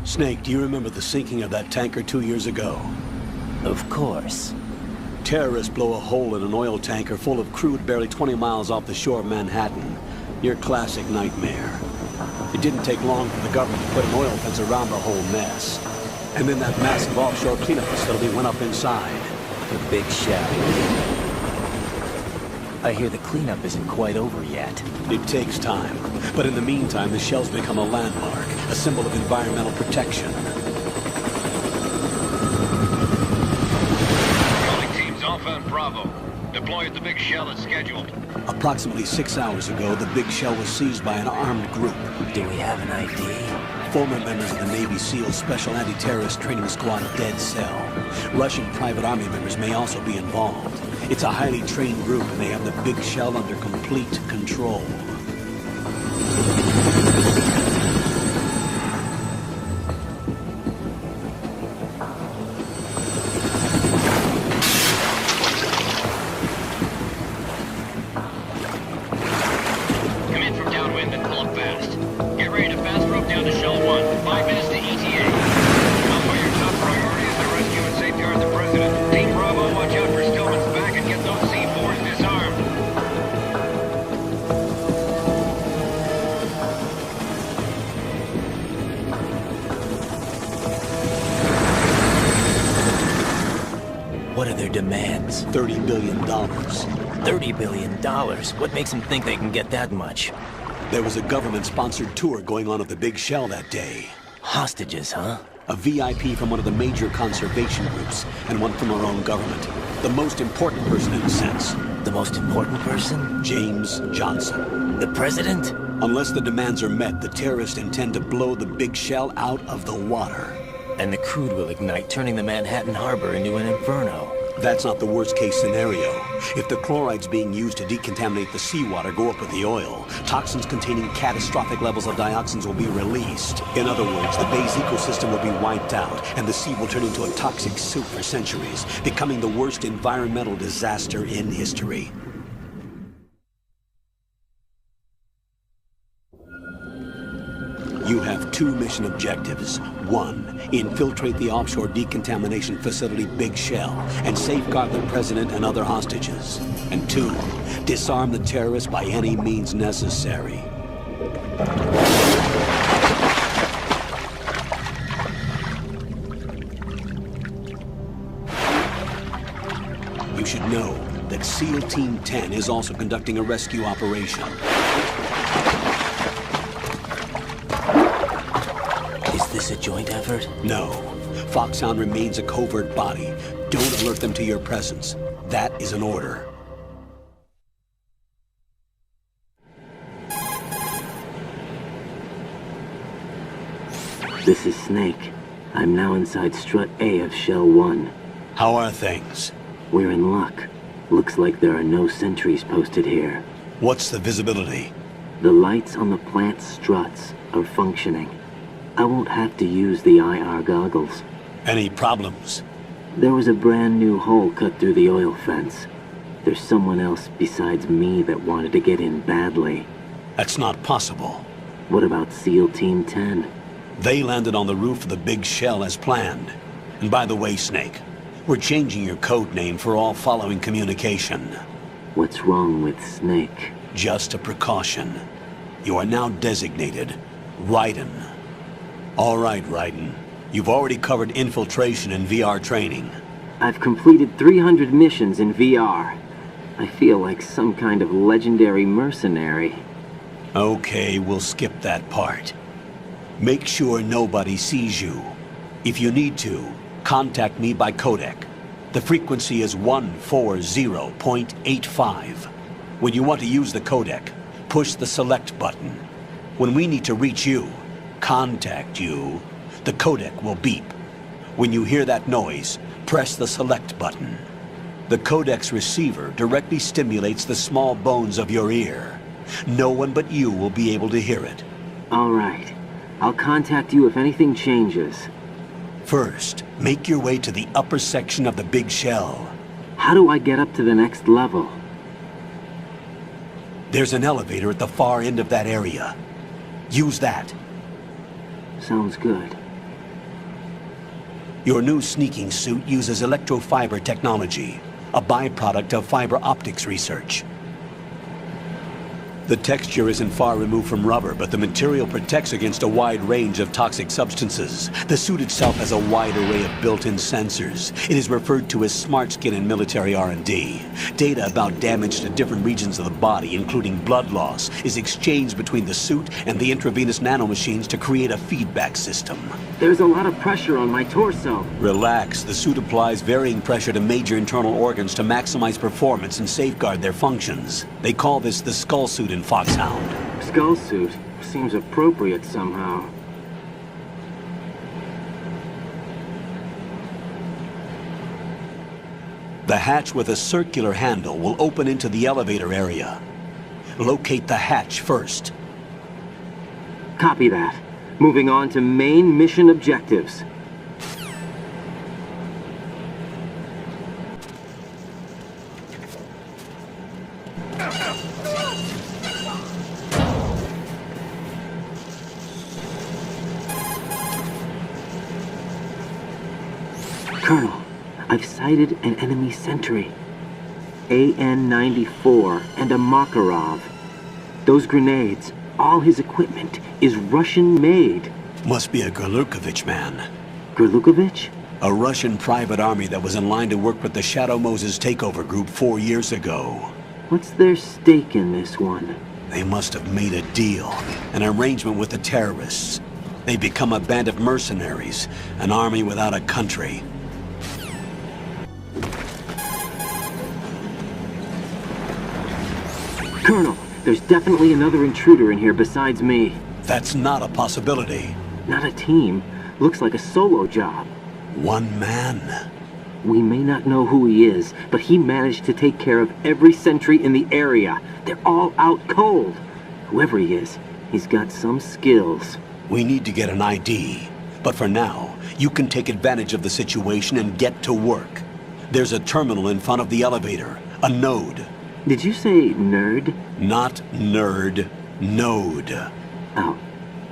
Snake, do you remember the sinking of that tanker 2 years ago? Of course. Terrorists blow a hole in an oil tanker full of crude barely 20 miles off the shore of Manhattan. Your classic nightmare. It didn't take long for the government to put an oil fence around the whole mess. And then that massive offshore cleanup facility went up inside. The Big Shell. I hear the cleanup isn't quite over yet. It takes time. But in the meantime, the shell's become a landmark, a symbol of environmental protection. Calling teams Alpha and Bravo. Deploy at the Big Shell as scheduled. Approximately 6 hours ago, the Big Shell was seized by an armed group. Do we have an ID? Former members of the Navy SEAL Special Anti-Terrorist Training Squad Dead Cell. Russian private army members may also be involved. It's a highly trained group, and they have the Big Shell under complete control. Come in from downwind and pull up fast. Get ready to fast rope down to Shell 1. 5 minutes to ETA. Alpha, your top priority is to rescue and safeguard the President. Team Bravo, watch out for Stillman's back and get those C4s disarmed. What are their demands? $30 billion. $30 billion? What makes them think they can get that much? There was a government-sponsored tour going on at the Big Shell that day. Hostages, huh? A VIP from one of the major conservation groups, and one from our own government. The most important person in a sense. The most important person? James Johnson. The President? Unless the demands are met, the terrorists intend to blow the Big Shell out of the water. And the crude will ignite, turning the Manhattan Harbor into an inferno. That's not the worst-case scenario. If the chlorides being used to decontaminate the seawater go up with the oil, toxins containing catastrophic levels of dioxins will be released. In other words, the bay's ecosystem will be wiped out, and the sea will turn into a toxic soup for centuries, becoming the worst environmental disaster in history. You have 2 mission objectives. 1, infiltrate the offshore decontamination facility Big Shell and safeguard the President and other hostages. And 2, disarm the terrorists by any means necessary. You should know that SEAL Team 10 is also conducting a rescue operation. Is this a joint effort? No. Foxhound remains a covert body. Don't alert them to your presence. That is an order. This is Snake. I'm now inside Strut A of Shell 1. How are things? We're in luck. Looks like there are no sentries posted here. What's the visibility? The lights on the plant's struts are functioning. I won't have to use the IR goggles. Any problems? There was a brand new hole cut through the oil fence. There's someone else besides me that wanted to get in badly. That's not possible. What about SEAL Team 10? They landed on the roof of the Big Shell as planned. And by the way, Snake, we're changing your code name for all following communication. What's wrong with Snake? Just a precaution. You are now designated Raiden. All right, Raiden. You've already covered infiltration and VR training. I've completed 300 missions in VR. I feel like some kind of legendary mercenary. Okay, we'll skip that part. Make sure nobody sees you. If you need to, contact me by codec. The frequency is 140.85. When you want to use the codec, push the select button. When we need to reach you, contact you, the codec will beep. When you hear that noise, press the select button. The codec's receiver directly stimulates the small bones of your ear. No one but you will be able to hear it. All right. I'll contact you if anything changes. First, make your way to the upper section of the Big Shell. How do I get up to the next level? There's an elevator at the far end of that area. Use that. Sounds good. Your new sneaking suit uses electrofiber technology, a byproduct of fiber optics research. The texture isn't far removed from rubber, but the material protects against a wide range of toxic substances. The suit itself has a wide array of built-in sensors. It is referred to as smart skin in military R&D. Data about damage to different regions of the body, including blood loss, is exchanged between the suit and the intravenous nanomachines to create a feedback system. There's a lot of pressure on my torso. Relax. The suit applies varying pressure to major internal organs to maximize performance and safeguard their functions. They call this the skull suit in Foxhound. Skull suit seems appropriate somehow. The hatch with a circular handle will open into the elevator area. Locate the hatch first. Copy that. Moving on to main mission objectives. Colonel, I've sighted an enemy sentry. AN-94 and a Makarov. Those grenades, all his equipment, is Russian-made. Must be a Gorlukovich man. Gorlukovich? A Russian private army that was in line to work with the Shadow Moses takeover group 4 years ago. What's their stake in this one? They must have made a deal, an arrangement with the terrorists. They become a band of mercenaries, an army without a country. Colonel, there's definitely another intruder in here besides me. That's not a possibility. Not a team. Looks like a solo job. One man. We may not know who he is, but he managed to take care of every sentry in the area. They're all out cold. Whoever he is, he's got some skills. We need to get an ID. But for now, you can take advantage of the situation and get to work. There's a terminal in front of the elevator. A node. Did you say nerd? Not nerd. Node. Oh,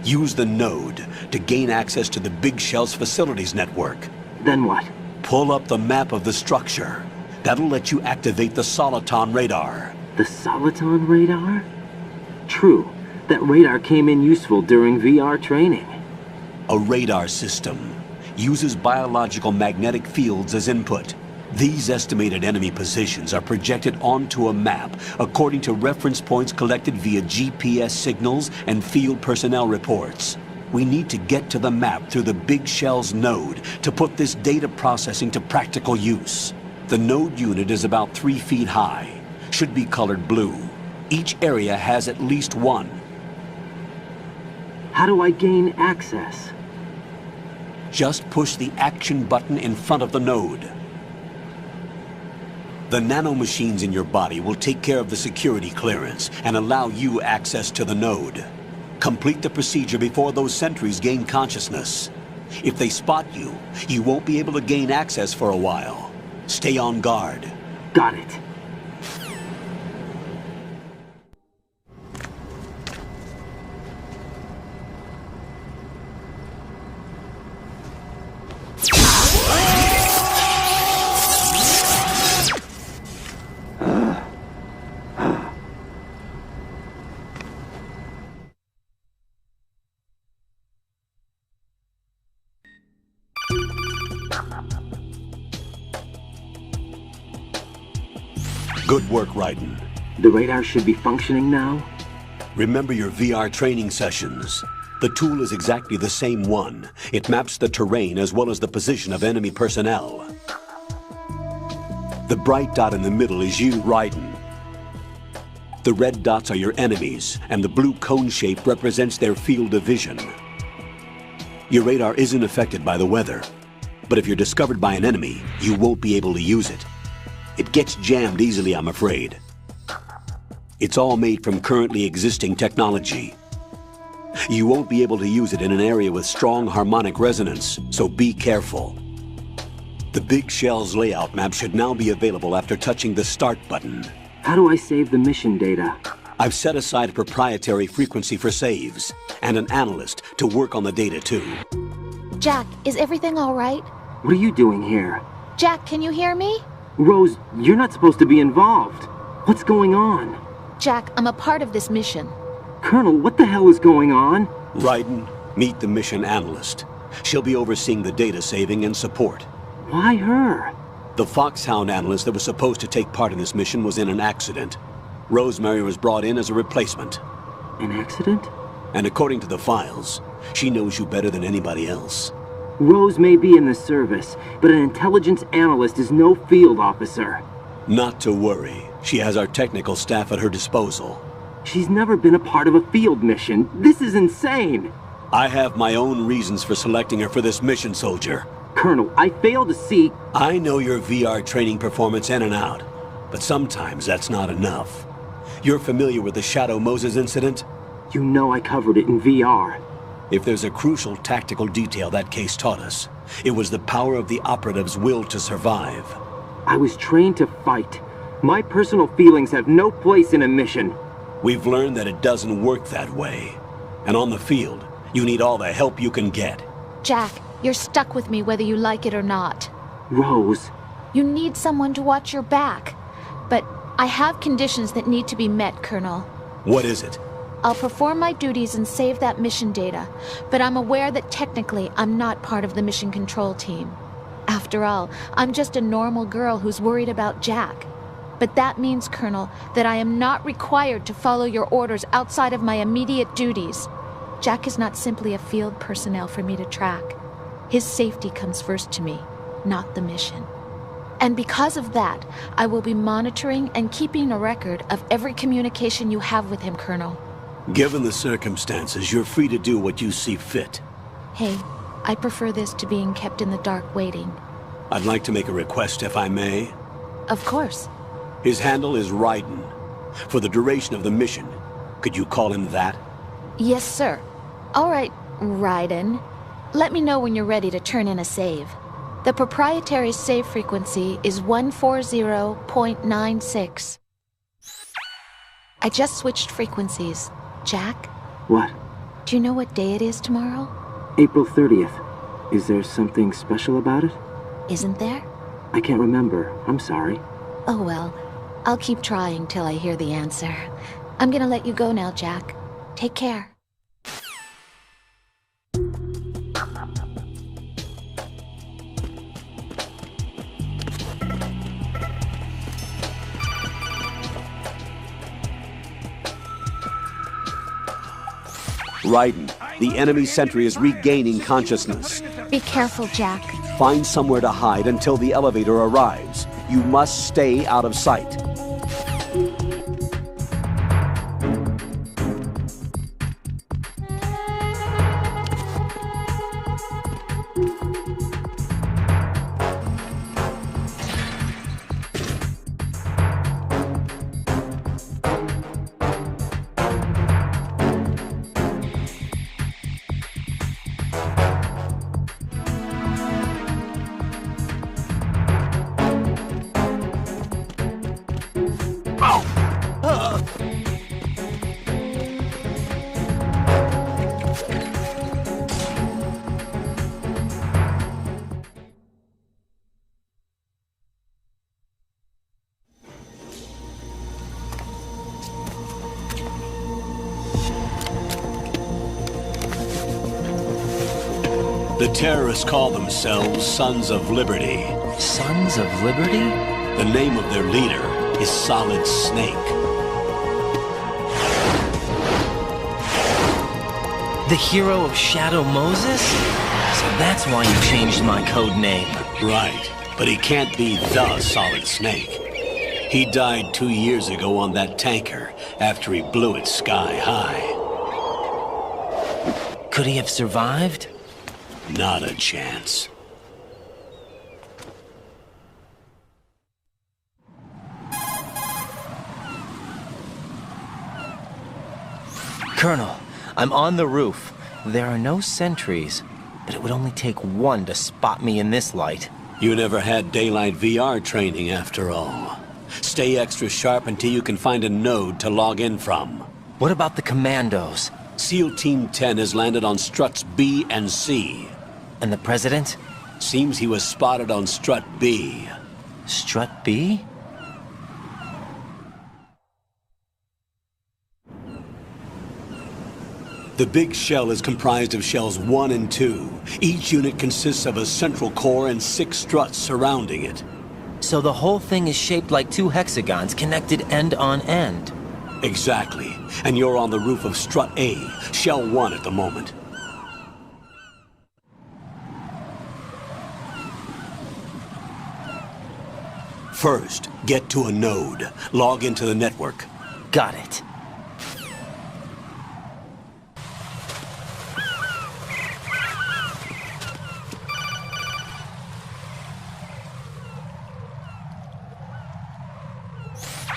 Use the node to gain access to the Big Shell's facilities network. then what? Pull up the map of the structure. That'll let you activate the Soliton radar. The Soliton radar? True. That radar came in useful during VR training. A radar system uses biological magnetic fields as input. These estimated enemy positions are projected onto a map according to reference points collected via GPS signals and field personnel reports. We need to get to the map through the Big Shell's node to put this data processing to practical use. The node unit is about 3 feet high, should be colored blue. Each area has at least one. How do I gain access? Just push the action button in front of the node. The nanomachines in your body will take care of the security clearance and allow you access to the node. Complete the procedure before those sentries gain consciousness. If they spot you, you won't be able to gain access for a while. Stay on guard. Got it. Good work, Raiden. The radar should be functioning now? Remember your VR training sessions. The tool is exactly the same one. It maps the terrain as well as the position of enemy personnel. The bright dot in the middle is you, Raiden. The red dots are your enemies, and the blue cone shape represents their field of vision. Your radar isn't affected by the weather, but if you're discovered by an enemy, you won't be able to use it. It gets jammed easily, I'm afraid. It's all made from currently existing technology. You won't be able to use it in an area with strong harmonic resonance, so be careful. The Big Shell's layout map should now be available after touching the Start button. How do I save the mission data? I've set aside a proprietary frequency for saves, and an analyst to work on the data too. Jack, is everything all right? What are you doing here? Jack, can you hear me? Rose, you're not supposed to be involved. What's going on? Jack, I'm a part of this mission. Colonel, what the hell is going on? Raiden, meet the mission analyst. She'll be overseeing the data saving and support. Why her? The Foxhound analyst that was supposed to take part in this mission was in an accident. Rosemary was brought in as a replacement. An accident? And according to the files, she knows you better than anybody else. Rose may be in the service, but an intelligence analyst is no field officer. Not to worry. She has our technical staff at her disposal. She's never been a part of a field mission. This is insane! I have my own reasons for selecting her for this mission, soldier. Colonel, I fail to see... I know your VR training performance in and out, but sometimes that's not enough. You're familiar with the Shadow Moses incident? You know I covered it in VR. If there's a crucial tactical detail that case taught us, it was the power of the operative's will to survive. I was trained to fight. My personal feelings have no place in a mission. We've learned that it doesn't work that way. And on the field, you need all the help you can get. Jack, you're stuck with me whether you like it or not. Rose, You need someone to watch your back. But I have conditions that need to be met, Colonel. What is it? I'll perform my duties and save that mission data, but I'm aware that technically I'm not part of the mission control team. After all, I'm just a normal girl who's worried about Jack. But that means, Colonel, that I am not required to follow your orders outside of my immediate duties. Jack is not simply a field personnel for me to track. His safety comes first to me, not the mission. And because of that, I will be monitoring and keeping a record of every communication you have with him, Colonel. Given the circumstances, you're free to do what you see fit. Hey, I prefer this to being kept in the dark waiting. I'd like to make a request, if I may. Of course. His handle is Raiden. For the duration of the mission, could you call him that? Yes, sir. All right, Raiden. Let me know when you're ready to turn in a save. The proprietary save frequency is 140.96. I just switched frequencies. Jack, what? do you know what day it is tomorrow? April 30th. Is there something special about it? Isn't there? I can't remember. I'm sorry. Oh well, I'll keep trying till I hear the answer. I'm gonna let you go now, Jack. Take care. Raiden, the enemy sentry is regaining consciousness. Be careful, Jack. Find somewhere to hide until the elevator arrives. You must stay out of sight. The terrorists call themselves Sons of Liberty. Sons of Liberty? The name of their leader is Solid Snake. The hero of Shadow Moses? So that's why you changed my code name. Right, but he can't be the Solid Snake. He died 2 years ago on that tanker after he blew it sky high. Could he have survived? Not a chance. Colonel, I'm on the roof. There are no sentries, but it would only take one to spot me in this light. You never had daylight VR training after all. Stay extra sharp until you can find a node to log in from. What about the commandos? SEAL Team 10 has landed on struts B and C. And the president? Seems he was spotted on Strut B. Strut B? The big shell is comprised of shells 1 and 2. Each unit consists of a central core and 6 struts surrounding it. So the whole thing is shaped like 2 hexagons connected end on end. Exactly. And you're on the roof of Strut A, Shell 1 at the moment. First, get to a node. Log into the network. Got it.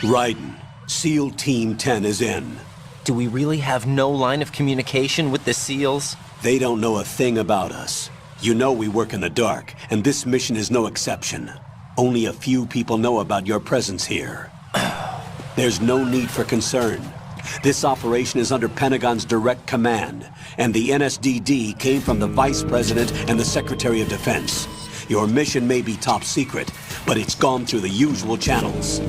Raiden, SEAL Team 10 is in. Do we really have no line of communication with the SEALs? They don't know a thing about us. You know we work in the dark, and this mission is no exception. Only a few people know about your presence here. There's no need for concern. This operation is under Pentagon's direct command, and the NSDD came from the Vice President and the Secretary of Defense. Your mission may be top secret, but it's gone through the usual channels.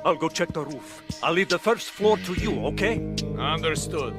I'll go check the roof. I'll leave the first floor to you, okay? Understood.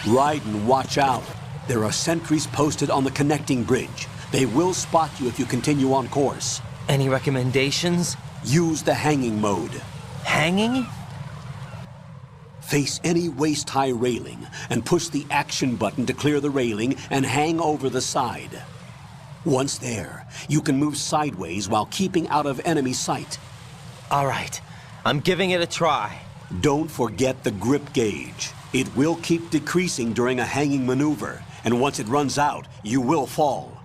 Raiden, watch out. There are sentries posted on the connecting bridge. They will spot you if you continue on course. Any recommendations? Use the hanging mode. Hanging? Face any waist-high railing and push the action button to clear the railing and hang over the side. Once there, you can move sideways while keeping out of enemy sight. All right. I'm giving it a try. Don't forget the grip gauge. It will keep decreasing during a hanging maneuver, and once it runs out, you will fall.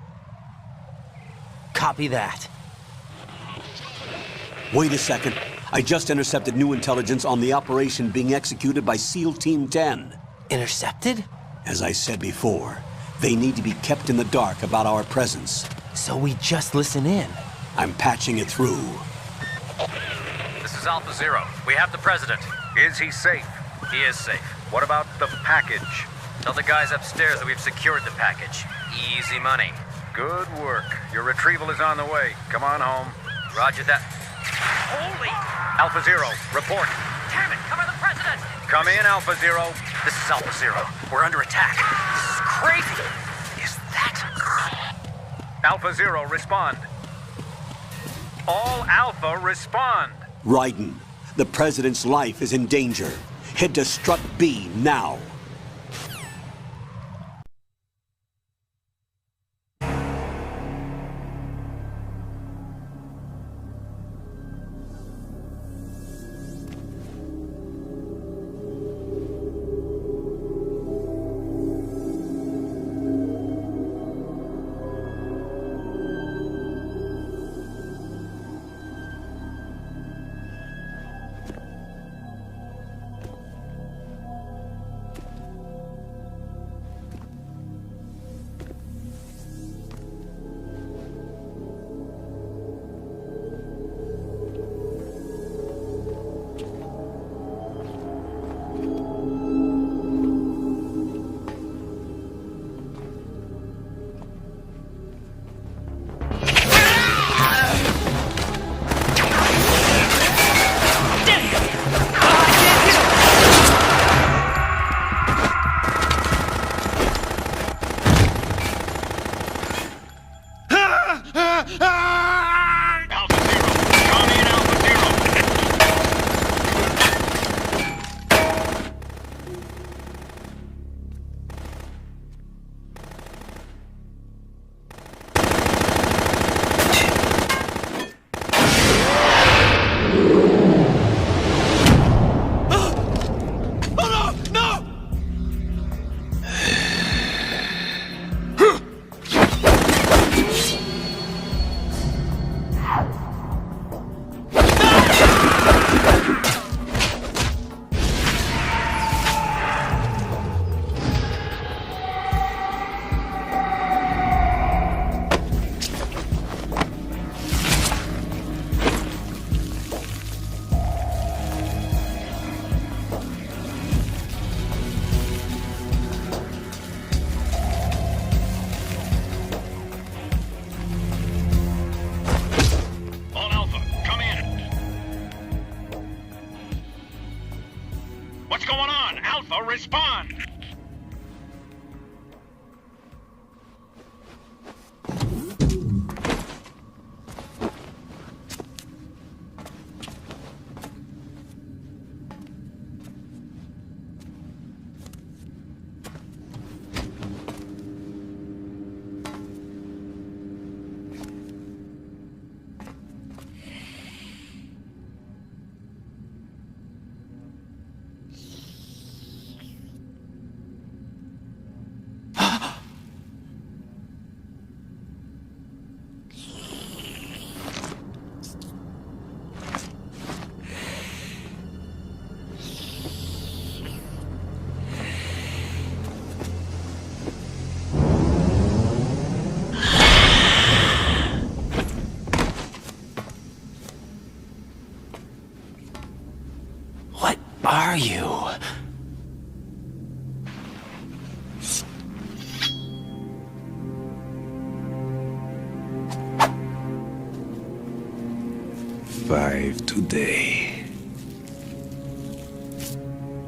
Copy that. Wait a second. I just intercepted new intelligence on the operation being executed by SEAL Team 10. Intercepted? As I said before, they need to be kept in the dark about our presence. So we just listen in. I'm patching it through. This is Alpha Zero. We have the President. Is he safe? He is safe. What about the package? Tell the guys upstairs that we've secured the package. Easy money. Good work. Your retrieval is on the way. Come on home. Roger that. Holy! Alpha Zero, report. Damn it! Cover the President! Come in, Alpha Zero. This is Alpha Zero. We're under attack. This is crazy! Is that... Alpha Zero, respond. All Alpha, respond. Raiden, the President's life is in danger. Head to Strut B now. What's going on? Alpha, respond! What are you? Five today.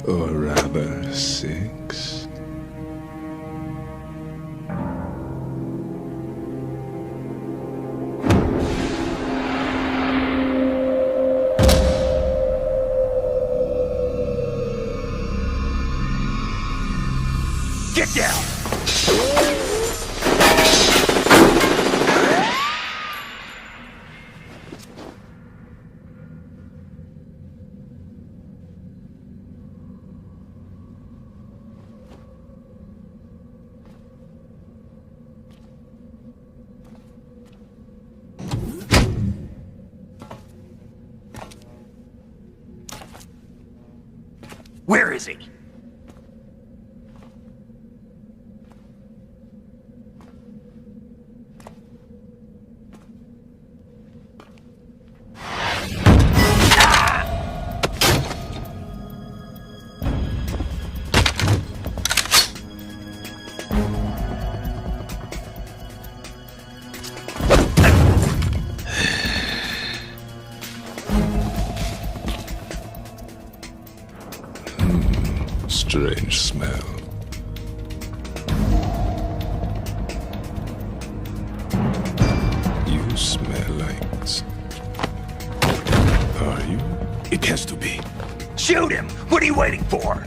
Or rather, 6. Get down! Where is he? Strange smell. You smell like... Are you? It has to be. Shoot him! What are you waiting for?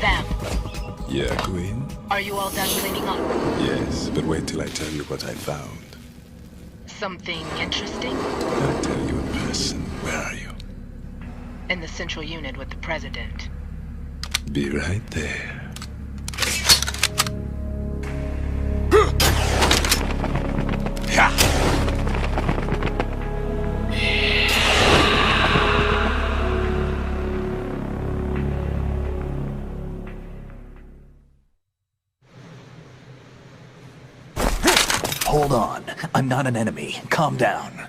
Vam, Yeah, Queen? are you all done cleaning up? Yes, but wait till I tell you what I found. Something interesting? I'll tell you in person. Where are you? In the central unit with the president. Be right there. Hold on. I'm not an enemy. Calm down.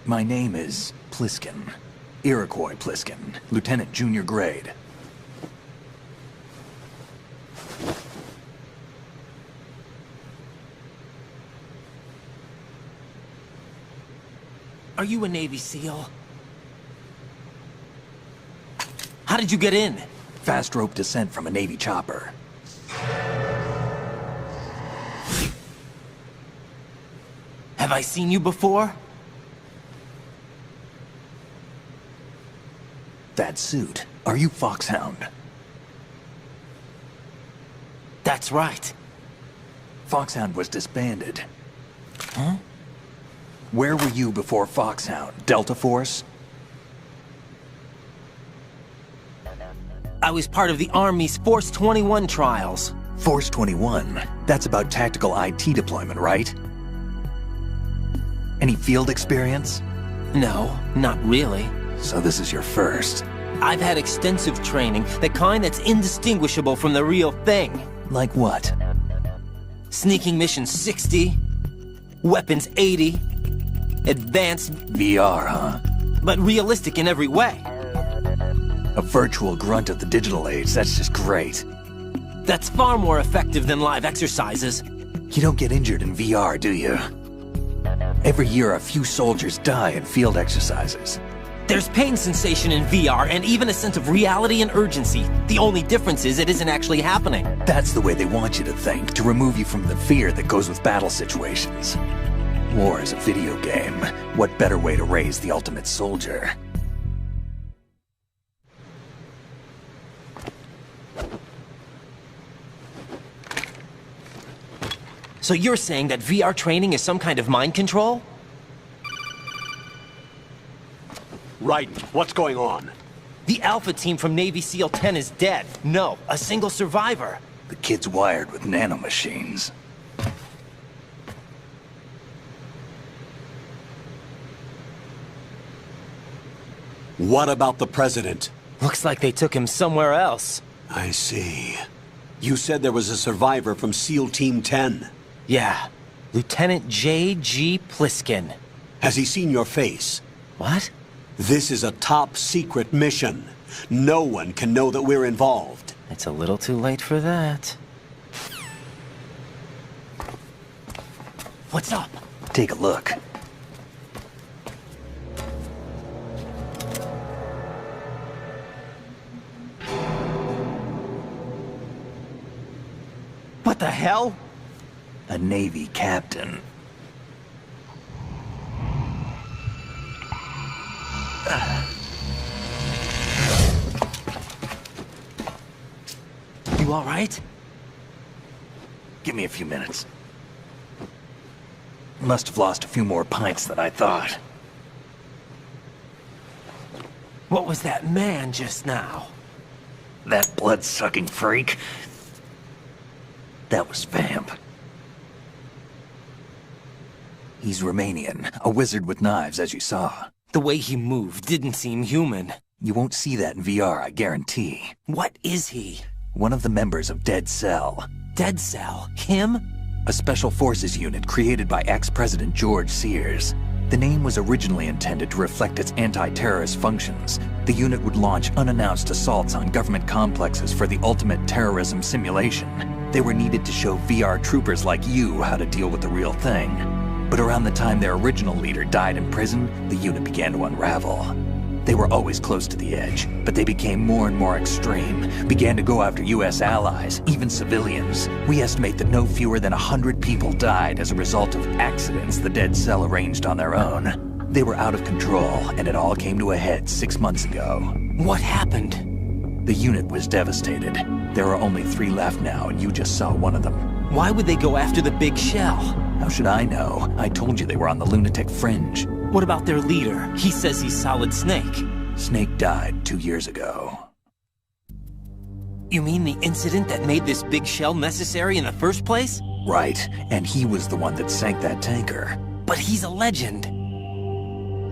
My name is Pliskin. Iroquois Pliskin. Lieutenant Junior Grade. Are you a Navy SEAL? How did you get in? Fast rope descent from a Navy chopper. Have I seen you before? That suit. Are you Foxhound? That's right. Foxhound was disbanded. Huh? Where were you before Foxhound? Delta Force? I was part of the Army's Force 21 trials. Force 21? That's about tactical IT deployment, right? Any field experience? No, not really. So this is your first. I've had extensive training, the kind that's indistinguishable from the real thing. Like what? Sneaking mission 60, weapons 80, advanced... VR, huh? but realistic in every way. A virtual grunt of the digital age, that's just great. That's far more effective than live exercises. You don't get injured in VR, do you? Every year, a few soldiers die in field exercises. There's pain sensation in VR and even a sense of reality and urgency. The only difference is it isn't actually happening. That's the way they want you to think, to remove you from the fear that goes with battle situations. War is a video game. What better way to raise the ultimate soldier? So you're saying that VR training is some kind of mind control? Raiden, what's going on? The Alpha team from Navy SEAL 10 is dead. No, a single survivor. The kid's wired with nanomachines. What about the President? Looks like they took him somewhere else. I see. You said there was a survivor from SEAL Team 10. Yeah, Lieutenant J.G. Pliskin. Has he seen your face? What? This is a top-secret mission. No one can know that we're involved. It's a little too late for that. What's up? Take a look. What the hell? A Navy captain. You all right? Give me a few minutes. Must have lost a few more pints than I thought. What was that man just now? That blood-sucking freak? That was Vamp. He's Romanian, a wizard with knives, as you saw. The way he moved didn't seem human. You won't see that in VR, I guarantee. What is he? One of the members of Dead Cell. Dead Cell? Him? A special forces unit created by ex-President George Sears. The name was originally intended to reflect its anti-terrorist functions. The unit would launch unannounced assaults on government complexes for the ultimate terrorism simulation. They were needed to show VR troopers like you how to deal with the real thing. But around the time their original leader died in prison, the unit began to unravel. They were always close to the edge, but they became more and more extreme, began to go after US allies, even civilians. We estimate that no fewer than 100 people died as a result of accidents the Dead Cell arranged on their own. They were out of control, and it all came to a head 6 months ago. What happened? The unit was devastated. There are only 3 left now, and you just saw one of them. Why would they go after the big shell? How should I know? I told you they were on the lunatic fringe. What about their leader? He says he's Solid Snake. Snake died 2 years ago. You mean the incident that made this big shell necessary in the first place? Right, and he was the one that sank that tanker. But he's a legend.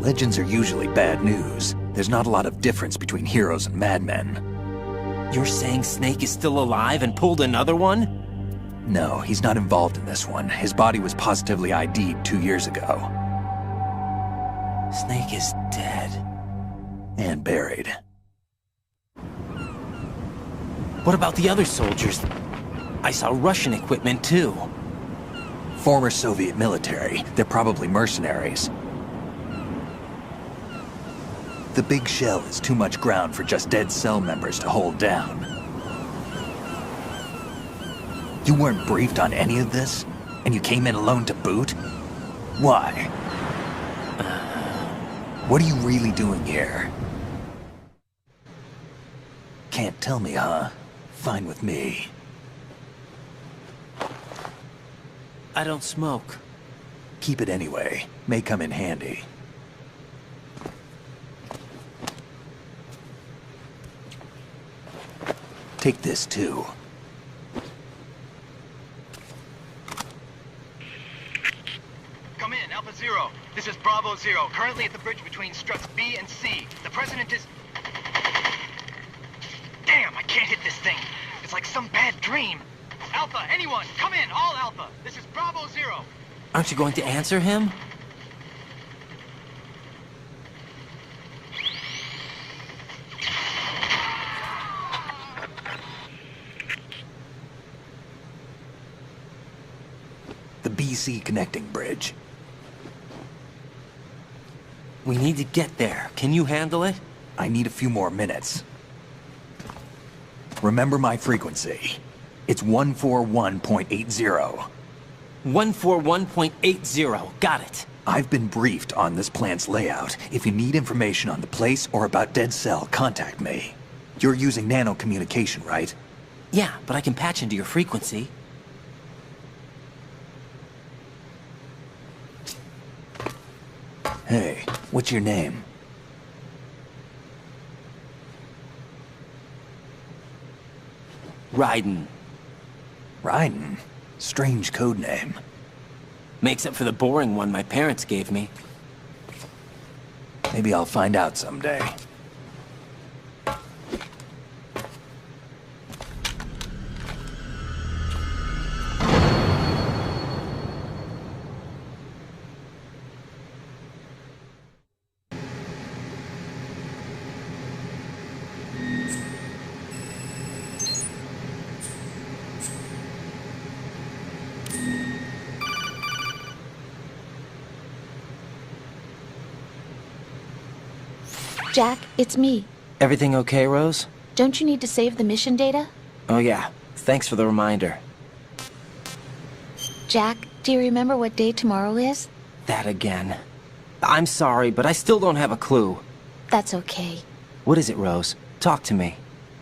Legends are usually bad news. There's not a lot of difference between heroes and madmen. You're saying Snake is still alive and pulled another one? No, he's not involved in this one. His body was positively ID'd 2 years ago. Snake is dead. And buried. What about the other soldiers? I saw Russian equipment too. Former Soviet military. They're probably mercenaries. The big shell is too much ground for just Dead Cell members to hold down. You weren't briefed on any of this? And you came in alone to boot? Why? What are you really doing here? Can't tell me, huh? Fine with me. I don't smoke. Keep it anyway. May come in handy. Take this too. Come in, Alpha Zero. This is Bravo Zero, currently at the bridge between struts B and C. The President is... Damn, I can't hit this thing. It's like some bad dream. Alpha, anyone, come in, all Alpha. This is Bravo Zero. Aren't you going to answer him? DC connecting bridge. We need to get there. Can you handle it? I need a few more minutes. Remember my frequency. It's 141.80. 141.80. Got it. I've been briefed on this plant's layout. If you need information on the place or about Dead Cell, contact me. You're using nano communication, right? Yeah, but I can patch into your frequency. Hey, what's your name? Raiden. Raiden? Strange code name. Makes up for the boring one my parents gave me. Maybe I'll find out someday. Jack, it's me. Everything okay, Rose? Don't you need to save the mission data? Oh yeah, thanks for the reminder. Jack, do you remember what day tomorrow is? That again. I'm sorry, but I still don't have a clue. That's okay. What is it, Rose? Talk to me.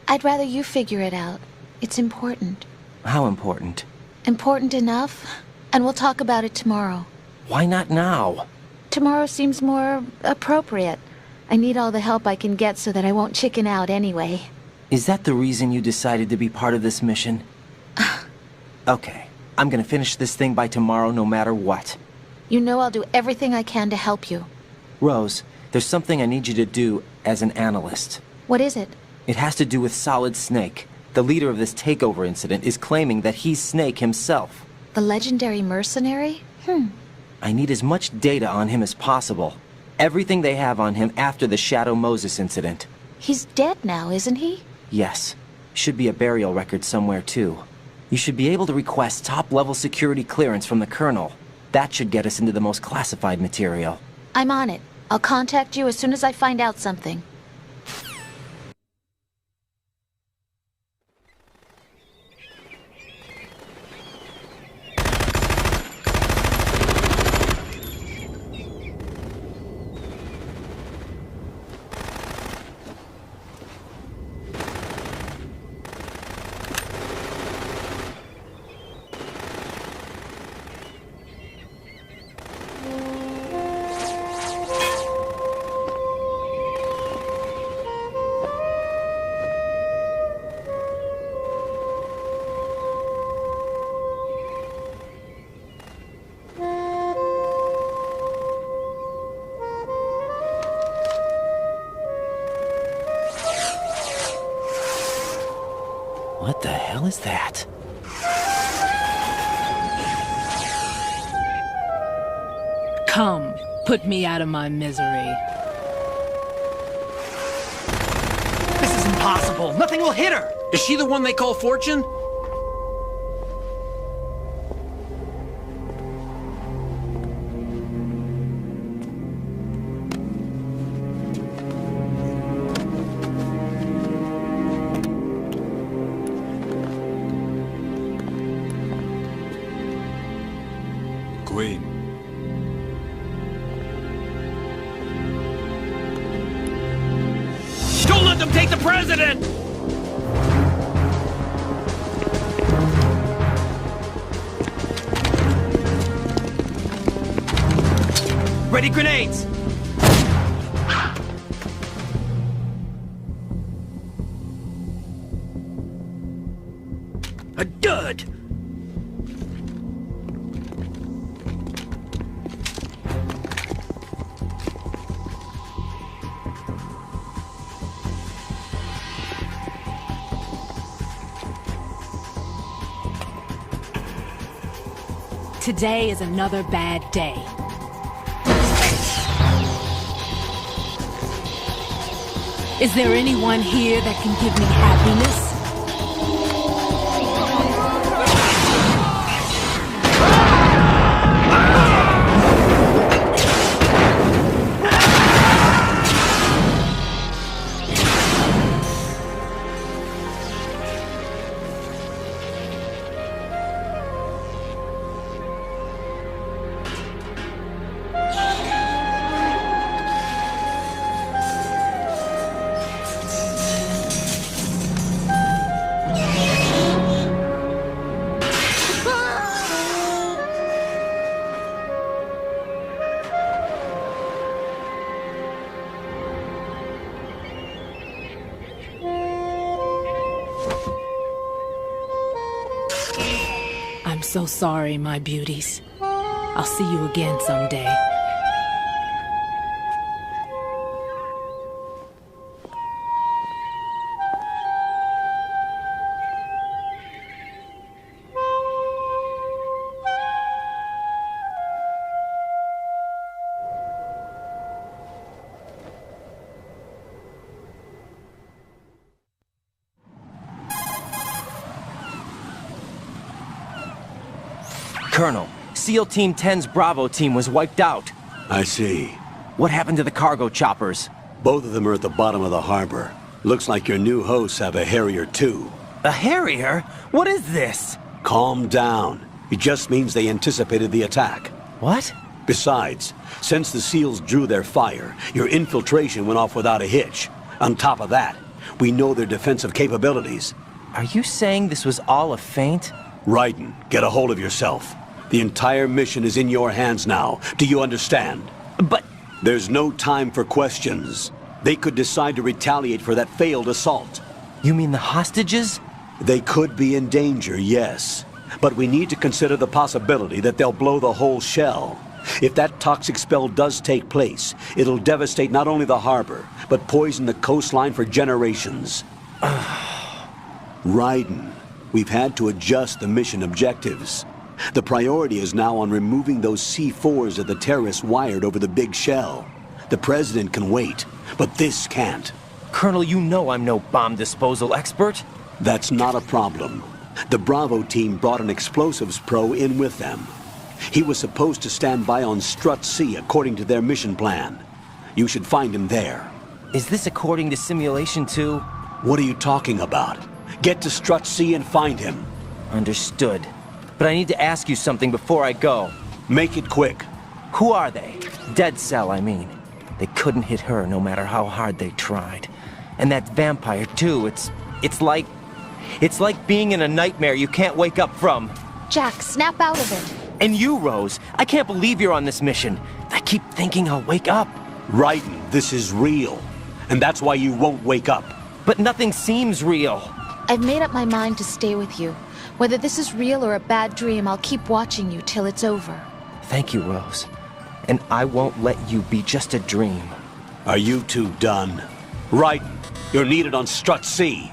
I'd rather you figure it out. It's important. How important? Important enough, and we'll talk about it tomorrow. Why not now? Tomorrow seems more appropriate. I need all the help I can get so that I won't chicken out anyway. Is that the reason you decided to be part of this mission? Okay, I'm gonna finish this thing by tomorrow no matter what. You know I'll do everything I can to help you. Rose, there's something I need you to do as an analyst. What is it? It has to do with Solid Snake. The leader of this takeover incident is claiming that he's Snake himself. The legendary mercenary? I need as much data on him as possible. Everything they have on him after the Shadow Moses incident. He's dead now, isn't he? Yes. Should be a burial record somewhere, too. You should be able to request top-level security clearance from the Colonel. That should get us into the most classified material. I'm on it. I'll contact you as soon as I find out something. What the hell is that? Come, put me out of my misery. This is impossible. Nothing will hit her. Is she the one they call Fortune? Queen. Don't let them take the president! Ready grenades! A dud! Today is another bad day. Is there anyone here that can give me happiness? I'm so sorry, my beauties. I'll see you again someday. Colonel, SEAL Team 10's Bravo team was wiped out. I see. What happened to the cargo choppers? Both of them are at the bottom of the harbor. Looks like your new hosts have a Harrier too. A Harrier? What is this? Calm down. It just means they anticipated the attack. What? Besides, since the SEALs drew their fire, your infiltration went off without a hitch. On top of that, we know their defensive capabilities. Are you saying this was all a feint? Raiden, get a hold of yourself. The entire mission is in your hands now. Do you understand? But... There's no time for questions. They could decide to retaliate for that failed assault. You mean the hostages? They could be in danger, yes. But we need to consider the possibility that they'll blow the whole shell. If that toxic spell does take place, it'll devastate not only the harbor, but poison the coastline for generations. Raiden, we've had to adjust the mission objectives. The priority is now on removing those C4s that the terrorists wired over the big shell. The President can wait, but this can't. Colonel, you know I'm no bomb disposal expert. That's not a problem. The Bravo team brought an explosives pro in with them. He was supposed to stand by on Strut C according to their mission plan. You should find him there. Is this according to Simulation 2? What are you talking about? Get to Strut C and find him. Understood. But I need to ask you something before I go. Make it quick. Who are they? Dead Cell, I mean. They couldn't hit her no matter how hard they tried. And that vampire, too, it's like being in a nightmare you can't wake up from. Jack, snap out of it. And you, Rose, I can't believe you're on this mission. I keep thinking I'll wake up. Raiden, this is real. And that's why you won't wake up. But nothing seems real. I've made up my mind to stay with you. Whether this is real or a bad dream, I'll keep watching you till it's over. Thank you, Rose. And I won't let you be just a dream. Are you two done? Raiden, you're needed on Strut C.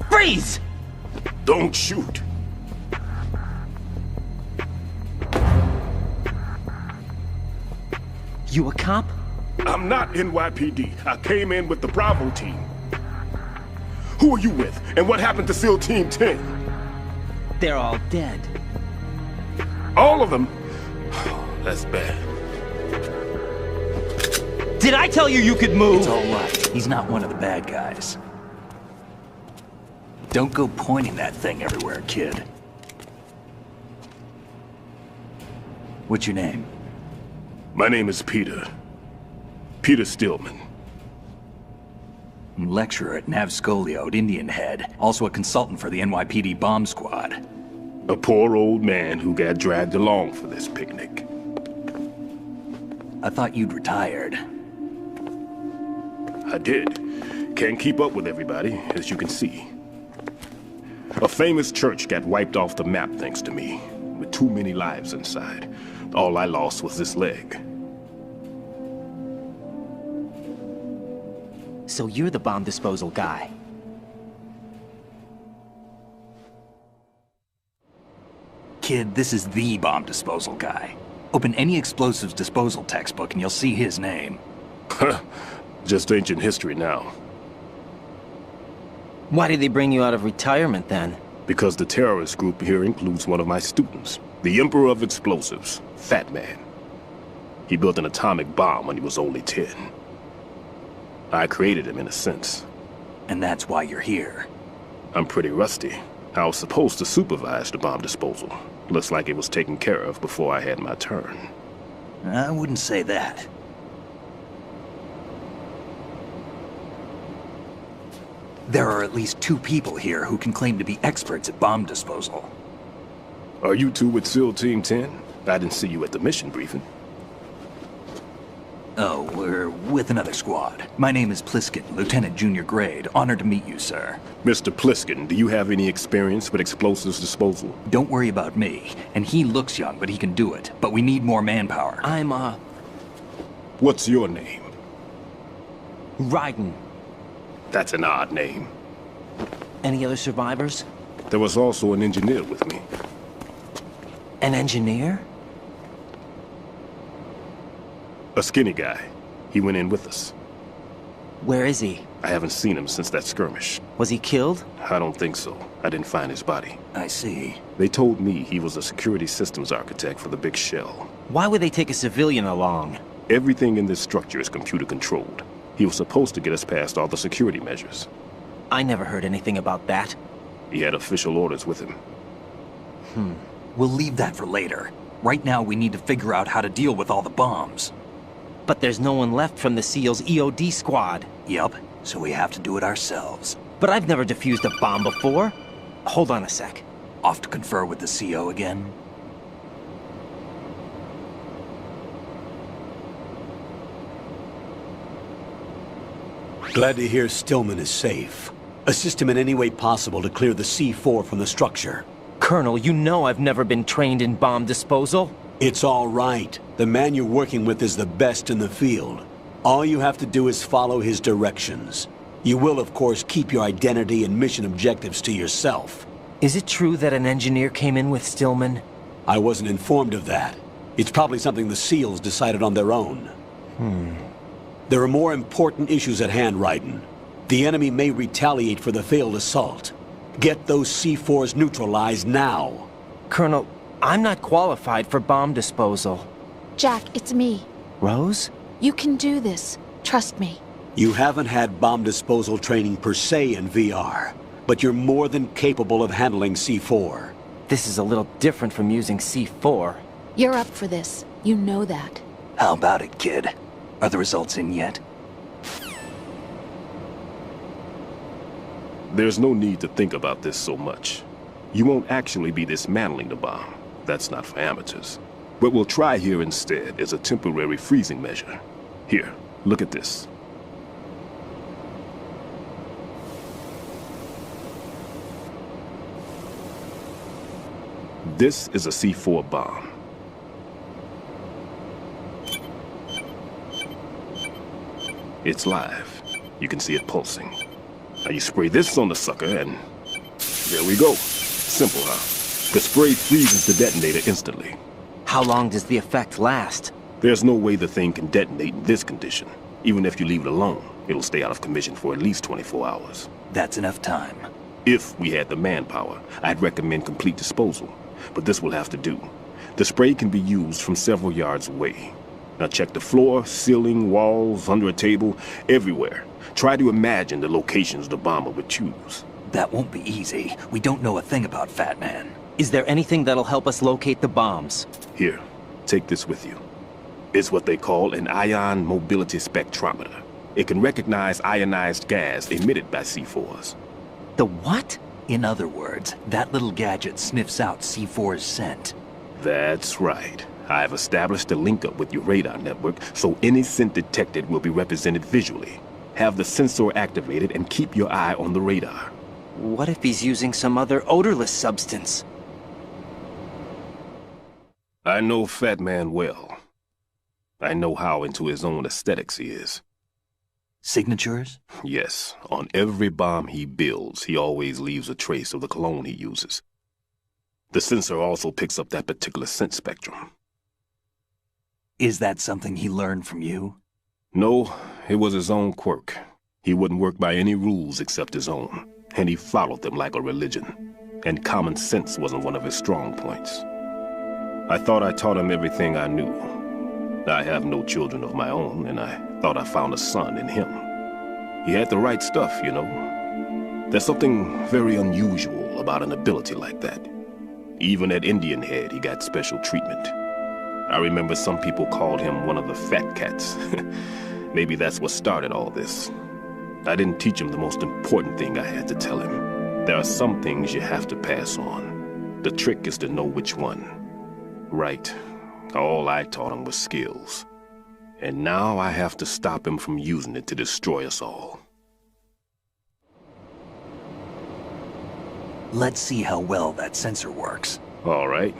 Freeze! Don't shoot. You a cop? I'm not NYPD. I came in with the Bravo team. Who are you with? And what happened to SEAL Team 10? They're all dead. All of them? Oh, that's bad. Did I tell you you could move? It's all right. He's not one of the bad guys. Don't go pointing that thing everywhere, kid. What's your name? My name is Peter. Peter Stillman. I'm lecturer at Nav Scolio at Indian Head. Also a consultant for the NYPD bomb squad. A poor old man who got dragged along for this picnic. I thought you'd retired. I did. Can't keep up with everybody, as you can see. A famous church got wiped off the map thanks to me, with too many lives inside. All I lost was this leg. So you're the bomb disposal guy. Kid, this is the bomb disposal guy. Open any explosives disposal textbook and you'll see his name. Just ancient history now. Why did they bring you out of retirement then? Because the terrorist group here includes one of my students, the Emperor of Explosives, Fat Man. He built an atomic bomb when he was only 10. I created him in a sense. And that's why you're here. I'm pretty rusty. I was supposed to supervise the bomb disposal. Looks like it was taken care of before I had my turn. I wouldn't say that. There are at least 2 people here who can claim to be experts at bomb disposal. Are you two with SEAL Team 10? I didn't see you at the mission briefing. Oh, we're with another squad. My name is Pliskin, Lieutenant Junior Grade. Honored to meet you, sir. Mr. Pliskin, do you have any experience with explosives disposal? Don't worry about me. And he looks young, but he can do it. But we need more manpower. I'm, What's your name? Raiden. That's an odd name. Any other survivors? There was also an engineer with me. An engineer? A skinny guy. He went in with us. Where is he? I haven't seen him since that skirmish. Was he killed? I don't think so. I didn't find his body. I see. They told me he was a security systems architect for the big shell. Why would they take a civilian along? Everything in this structure is computer controlled. He was supposed to get us past all the security measures. I never heard anything about that. He had official orders with him. We'll leave that for later. Right now, we need to figure out how to deal with all the bombs. But there's no one left from the SEAL's EOD squad. Yup, so we have to do it ourselves. But I've never defused a bomb before. Hold on a sec. Off to confer with the CO again? Glad to hear Stillman is safe. Assist him in any way possible to clear the C4 from the structure. Colonel, you know I've never been trained in bomb disposal. It's all right. The man you're working with is the best in the field. All you have to do is follow his directions. You will, of course, keep your identity and mission objectives to yourself. Is it true that an engineer came in with Stillman? I wasn't informed of that. It's probably something the SEALs decided on their own. There are more important issues at hand, Raiden. The enemy may retaliate for the failed assault. Get those C4s neutralized now. Colonel, I'm not qualified for bomb disposal. Jack, it's me. Rose? You can do this. Trust me. You haven't had bomb disposal training per se in VR, but you're more than capable of handling C4. This is a little different from using C4. You're up for this. You know that. How about it, kid? Are the results in yet? There's no need to think about this so much. You won't actually be dismantling the bomb. That's not for amateurs. What we'll try here instead is a temporary freezing measure. Here, look at this. This is a C4 bomb. It's live. You can see it pulsing. Now you spray this on the sucker and... there we go. Simple, huh? The spray freezes the detonator instantly. How long does the effect last? There's no way the thing can detonate in this condition. Even if you leave it alone, it'll stay out of commission for at least 24 hours. That's enough time. If we had the manpower, I'd recommend complete disposal. But this will have to do. The spray can be used from several yards away. Now check the floor, ceiling, walls, under a table, everywhere. Try to imagine the locations the bomber would choose. That won't be easy. We don't know a thing about Fat Man. Is there anything that'll help us locate the bombs? Here, take this with you. It's what they call an ion mobility spectrometer. It can recognize ionized gas emitted by C4s. The what? In other words, that little gadget sniffs out C4's scent. That's right. I've established a link up with your radar network, so any scent detected will be represented visually. Have the sensor activated and keep your eye on the radar. What if he's using some other odorless substance? I know Fat Man well. I know how into his own aesthetics he is. Signatures? Yes. On every bomb he builds, he always leaves a trace of the cologne he uses. The sensor also picks up that particular scent spectrum. Is that something he learned from you? No, it was his own quirk. He wouldn't work by any rules except his own, and he followed them like a religion. And common sense wasn't one of his strong points. I thought I taught him everything I knew. I have no children of my own, and I thought I found a son in him. He had the right stuff, you know. There's something very unusual about an ability like that. Even at Indian Head, he got special treatment. I remember some people called him one of the fat cats. Maybe that's what started all this. I didn't teach him the most important thing I had to tell him. There are some things you have to pass on. The trick is to know which one. Right. All I taught him was skills. And now I have to stop him from using it to destroy us all. Let's see how well that sensor works. All right.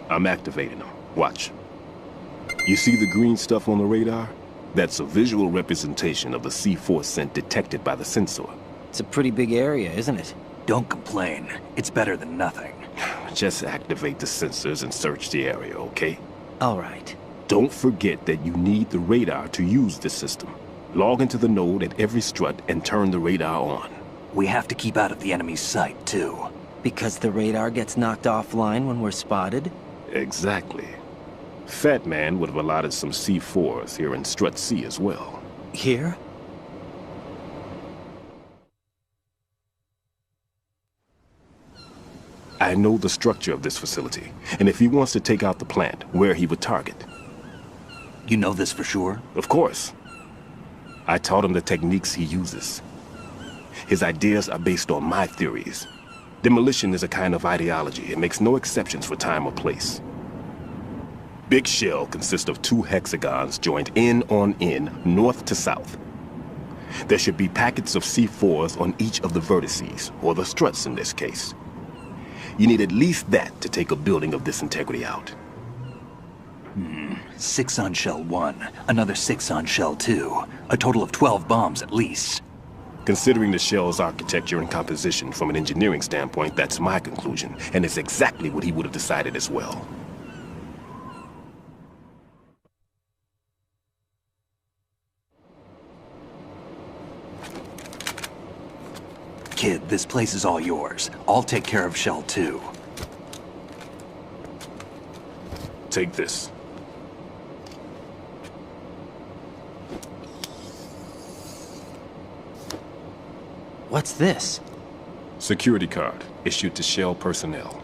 I'm activating them. Watch. You see the green stuff on the radar? That's a visual representation of the C4 scent detected by the sensor. It's a pretty big area, isn't it? Don't complain. It's better than nothing. Just activate the sensors and search the area, okay? All right. Don't forget that you need the radar to use this system. Log into the node at every strut and turn the radar on. We have to keep out of the enemy's sight, too. Because the radar gets knocked offline when we're spotted? Exactly. Fat Man would have allotted some C4s here in Strut C as well. Here? I know the structure of this facility, and if he wants to take out the plant, where he would target. You know this for sure? Of course. I taught him the techniques he uses. His ideas are based on my theories. Demolition is a kind of ideology. It makes no exceptions for time or place. Big Shell consists of 2 hexagons joined end on end, north to south. There should be packets of C4s on each of the vertices, or the struts in this case. You need at least that to take a building of this integrity out. 6 on Shell 1, another 6 on Shell 2. A total of 12 bombs at least. Considering the shell's architecture and composition from an engineering standpoint, that's my conclusion, and it's exactly what he would have decided as well. Kid, this place is all yours. I'll take care of Shell 2. Take this. What's this? Security card, issued to Shell personnel.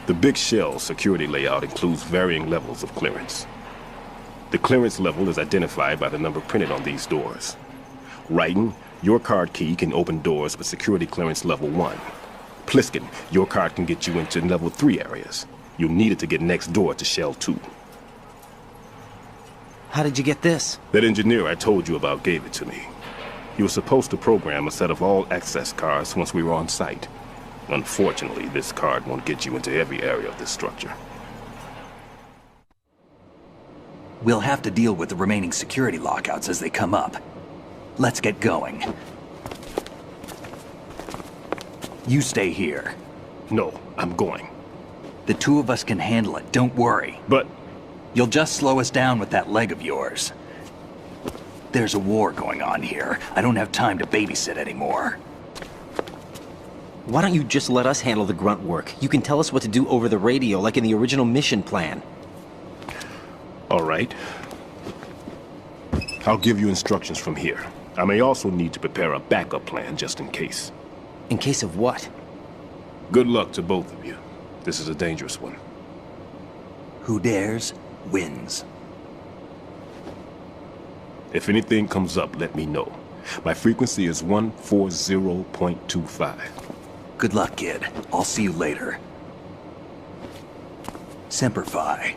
The Big Shell security layout includes varying levels of clearance. The clearance level is identified by the number printed on these doors. Raiden, your card key can open doors with security clearance level 1. Pliskin, your card can get you into level 3 areas. You'll need it to get next door to Shell 2. How did you get this? That engineer I told you about gave it to me. He was supposed to program a set of all-access cards once we were on site. Unfortunately, this card won't get you into every area of this structure. We'll have to deal with the remaining security lockouts as they come up. Let's get going. You stay here. No, I'm going. The 2 of us can handle it, don't worry. But... You'll just slow us down with that leg of yours. There's a war going on here. I don't have time to babysit anymore. Why don't you just let us handle the grunt work? You can tell us what to do over the radio, like in the original mission plan. All right. I'll give you instructions from here. I may also need to prepare a backup plan just in case. In case of what? Good luck to both of you. This is a dangerous one. Who dares, wins. If anything comes up, let me know. My frequency is 140.25. Good luck, kid. I'll see you later. Semper Fi.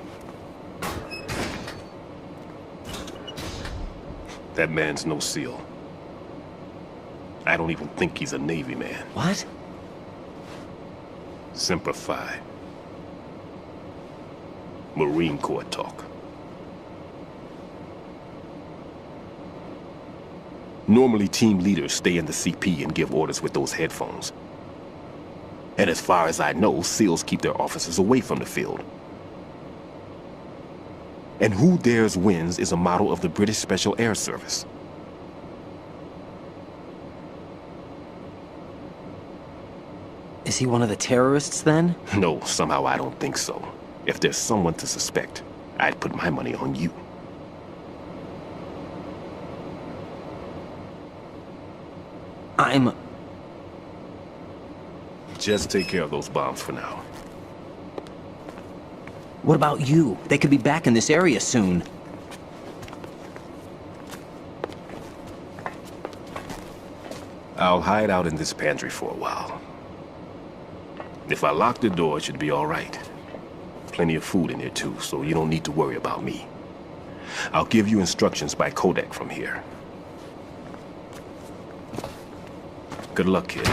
That man's no SEAL. I don't even think he's a Navy man. What? Semper Fi. Marine Corps talk. Normally, team leaders stay in the CP and give orders with those headphones. And as far as I know, SEALs keep their officers away from the field. And who dares wins is a motto of the British Special Air Service. Is he one of the terrorists, then? No, somehow I don't think so. If there's someone to suspect, I'd put my money on you. Just take care of those bombs for now. What about you? They could be back in this area soon. I'll hide out in this pantry for a while. If I lock the door, it should be all right. Plenty of food in here too, so you don't need to worry about me. I'll give you instructions by codec from here. Good luck, kid.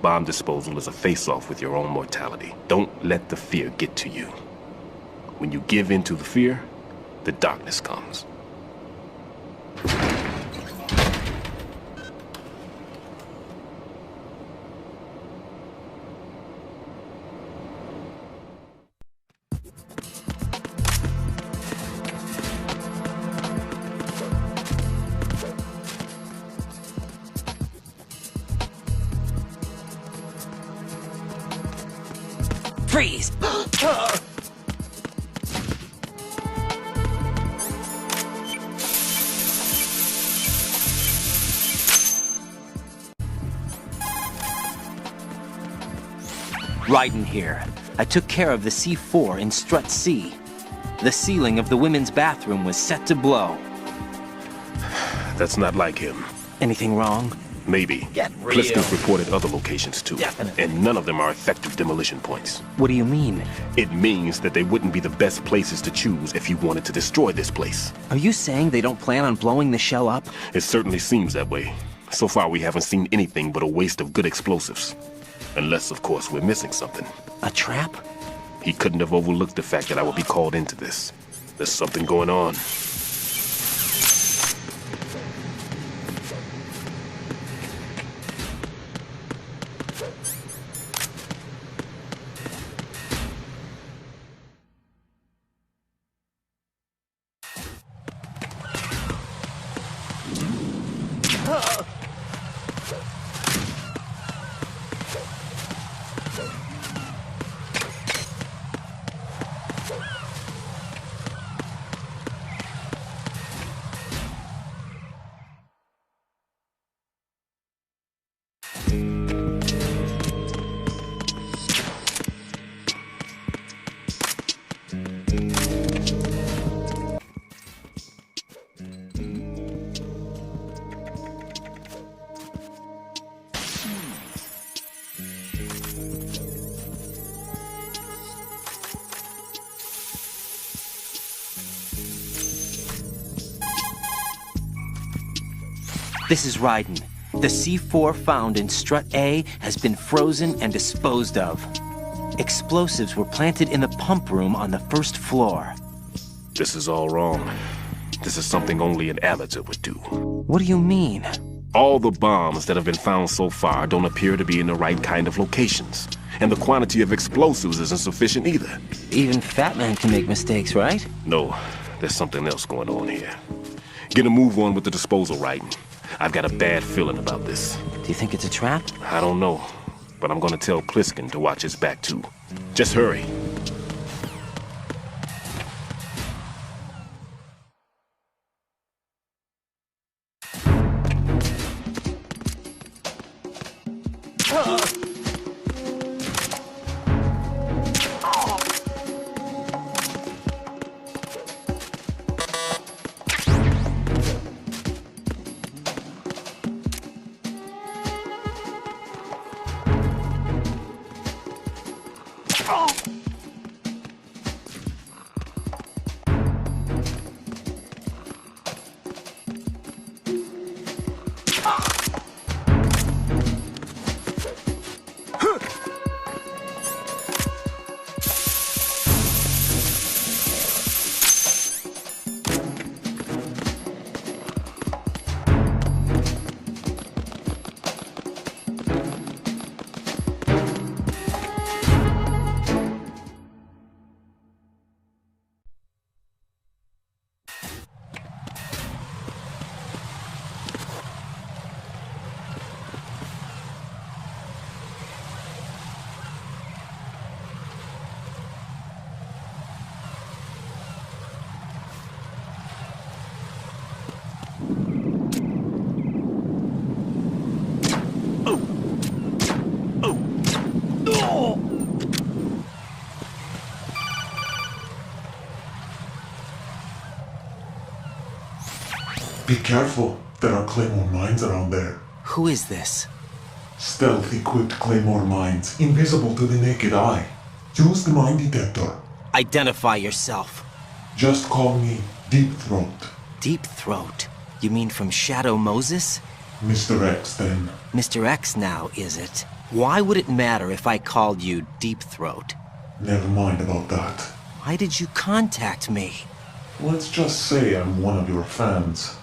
Bomb disposal is a face-off with your own mortality. Don't let the fear get to you. When you give in to the fear, the darkness comes. Freeze! Raiden here. I took care of the C4 in Strut C. The ceiling of the women's bathroom was set to blow. That's not like him. Anything wrong? Maybe. Get real. Pliskin's reported other locations too. Definitely. And none of them are effective demolition points. What do you mean? It means that they wouldn't be the best places to choose if you wanted to destroy this place. Are you saying they don't plan on blowing the shell up? It certainly seems that way. So far we haven't seen anything but a waste of good explosives. Unless, of course, we're missing something. A trap? He couldn't have overlooked the fact that I would be called into this. There's something going on. This is Raiden. The C4 found in Strut A has been frozen and disposed of. Explosives were planted in the pump room on the first floor. This is all wrong. This is something only an amateur would do. What do you mean? All the bombs that have been found so far don't appear to be in the right kind of locations. And the quantity of explosives isn't sufficient either. Even Fat Man can make mistakes, right? No, there's something else going on here. Get a move on with the disposal, Raiden. I've got a bad feeling about this. Do you think it's a trap? I don't know, but I'm gonna tell Pliskin to watch his back too. Just hurry. Be careful. There are Claymore mines around there. Who is this? Stealth-equipped Claymore mines, invisible to the naked eye. Use the mine detector. Identify yourself. Just call me Deep Throat. Deep Throat? You mean from Shadow Moses? Mr. X, then. Mr. X now, is it? Why would it matter if I called you Deep Throat? Never mind about that. Why did you contact me? Let's just say I'm one of your fans.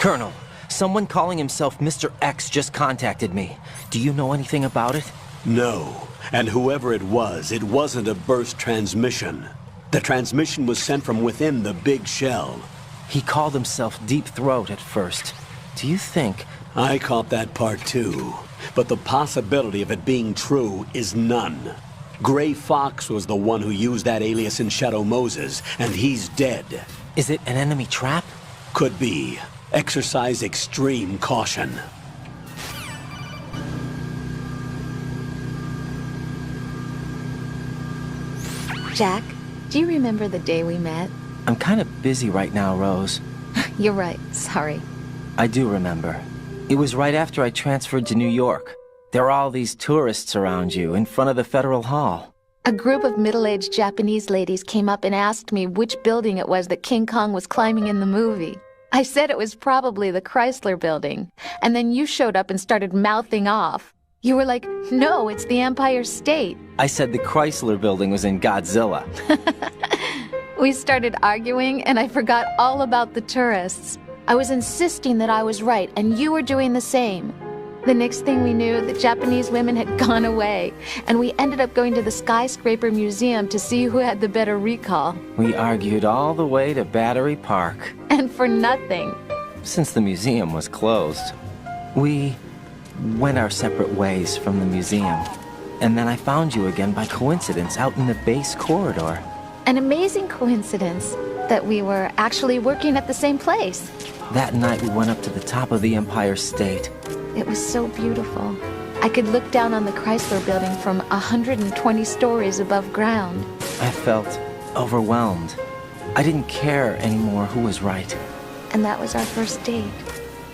Colonel, someone calling himself Mr. X just contacted me. Do you know anything about it? No. And whoever it wasn't a burst transmission. The transmission was sent from within the big shell. He called himself Deep Throat at first. Do you think... I caught that part too. But the possibility of it being true is none. Gray Fox was the one who used that alias in Shadow Moses, and he's dead. Is it an enemy trap? Could be. Exercise extreme caution. Jack, do you remember the day we met? I'm kind of busy right now, Rose. You're right, sorry. I do remember. It was right after I transferred to New York. There were all these tourists around you, in front of the Federal Hall. A group of middle-aged Japanese ladies came up and asked me which building it was that King Kong was climbing in the movie. I said it was probably the Chrysler Building, and then you showed up and started mouthing off. You were like, no, it's the Empire State. I said the Chrysler Building was in Godzilla. We started arguing, and I forgot all about the tourists. I was insisting that I was right, and you were doing the same. The next thing we knew, the Japanese women had gone away, and we ended up going to the Skyscraper Museum to see who had the better recall. We argued all the way to Battery Park. And for nothing. Since the museum was closed, we went our separate ways from the museum. And then I found you again by coincidence out in the base corridor. An amazing coincidence that we were actually working at the same place. That night we went up to the top of the Empire State. It was so beautiful. I could look down on the Chrysler Building from 120 stories above ground. I felt overwhelmed. I didn't care anymore who was right. And that was our first date.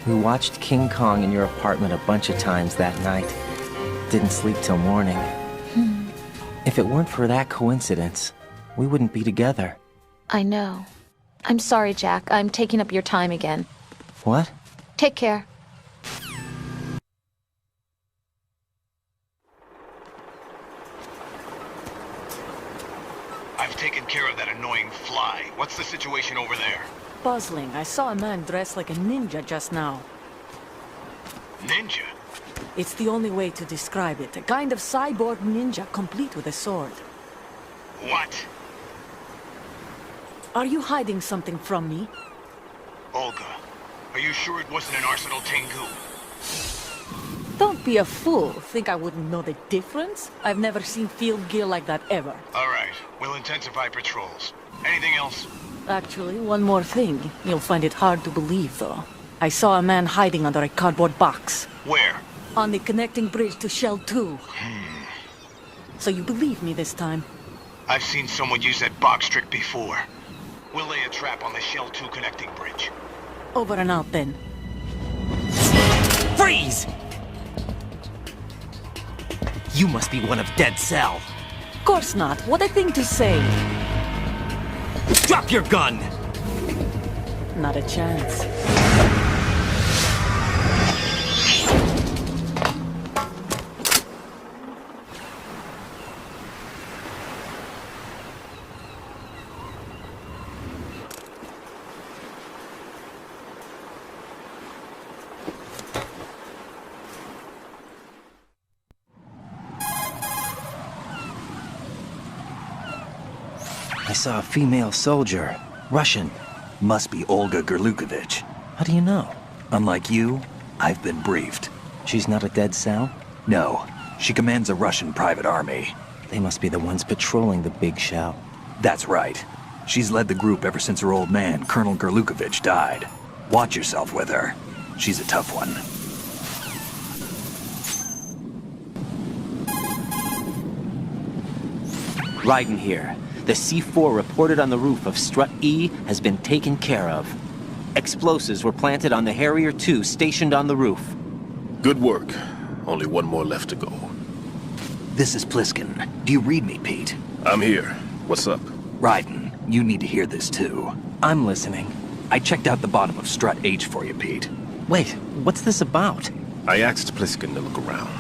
We watched King Kong in your apartment a bunch of times that night. Didn't sleep till morning. If it weren't for that coincidence, we wouldn't be together. I know. I'm sorry, Jack. I'm taking up your time again. What? Take care. I've taken care of that annoying fly. What's the situation over there? Puzzling. I saw a man dressed like a ninja just now. Ninja? It's the only way to describe it. A kind of cyborg ninja, complete with a sword. What? Are you hiding something from me? Olga, are you sure it wasn't an Arsenal Tengu? Don't be a fool. Think I wouldn't know the difference? I've never seen field gear like that ever. All right, we'll intensify patrols. Anything else? Actually, one more thing. You'll find it hard to believe, though. I saw a man hiding under a cardboard box. Where? On the connecting bridge to Shell 2. So you believe me this time? I've seen someone use that box trick before. We'll lay a trap on the Shell 2 connecting bridge. Over and out, then. Freeze! You must be one of Dead Cell. Of course not. What a thing to say. Drop your gun! Not a chance. I saw a female soldier. Russian. Must be Olga Gurlukovich. How do you know? Unlike you, I've been briefed. She's not a Dead Cell? No. She commands a Russian private army. They must be the ones patrolling the big shell. That's right. She's led the group ever since her old man, Colonel Gurlukovich, died. Watch yourself with her. She's a tough one. Raiden here. The C4 reported on the roof of Strut E has been taken care of. Explosives were planted on the Harrier 2 stationed on the roof. Good work. Only one more left to go. This is Pliskin. Do you read me, Pete? I'm here. What's up? Raiden, you need to hear this too. I'm listening. I checked out the bottom of Strut H for you, Pete. Wait, what's this about? I asked Pliskin to look around.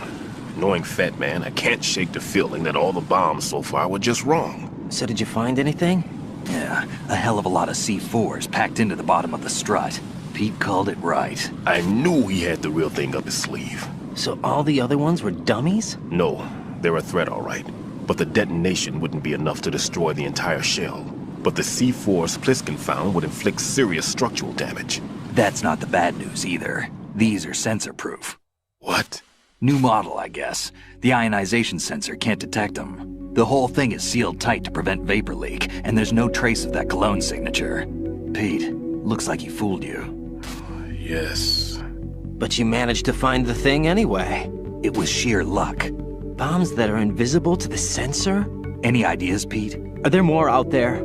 Knowing Fat Man, I can't shake the feeling that all the bombs so far were just wrong. So did you find anything? Yeah, a hell of a lot of C4s packed into the bottom of the strut. Pete called it right. I knew he had the real thing up his sleeve. So all the other ones were dummies? No, they're a threat, all right. But the detonation wouldn't be enough to destroy the entire shell. But the C4s Pliskin found would inflict serious structural damage. That's not the bad news either. These are sensor-proof. What? New model, I guess. The ionization sensor can't detect them. The whole thing is sealed tight to prevent vapor leak, and there's no trace of that cologne signature. Pete, looks like he fooled you. Yes. But you managed to find the thing anyway. It was sheer luck. Bombs that are invisible to the sensor? Any ideas, Pete? Are there more out there?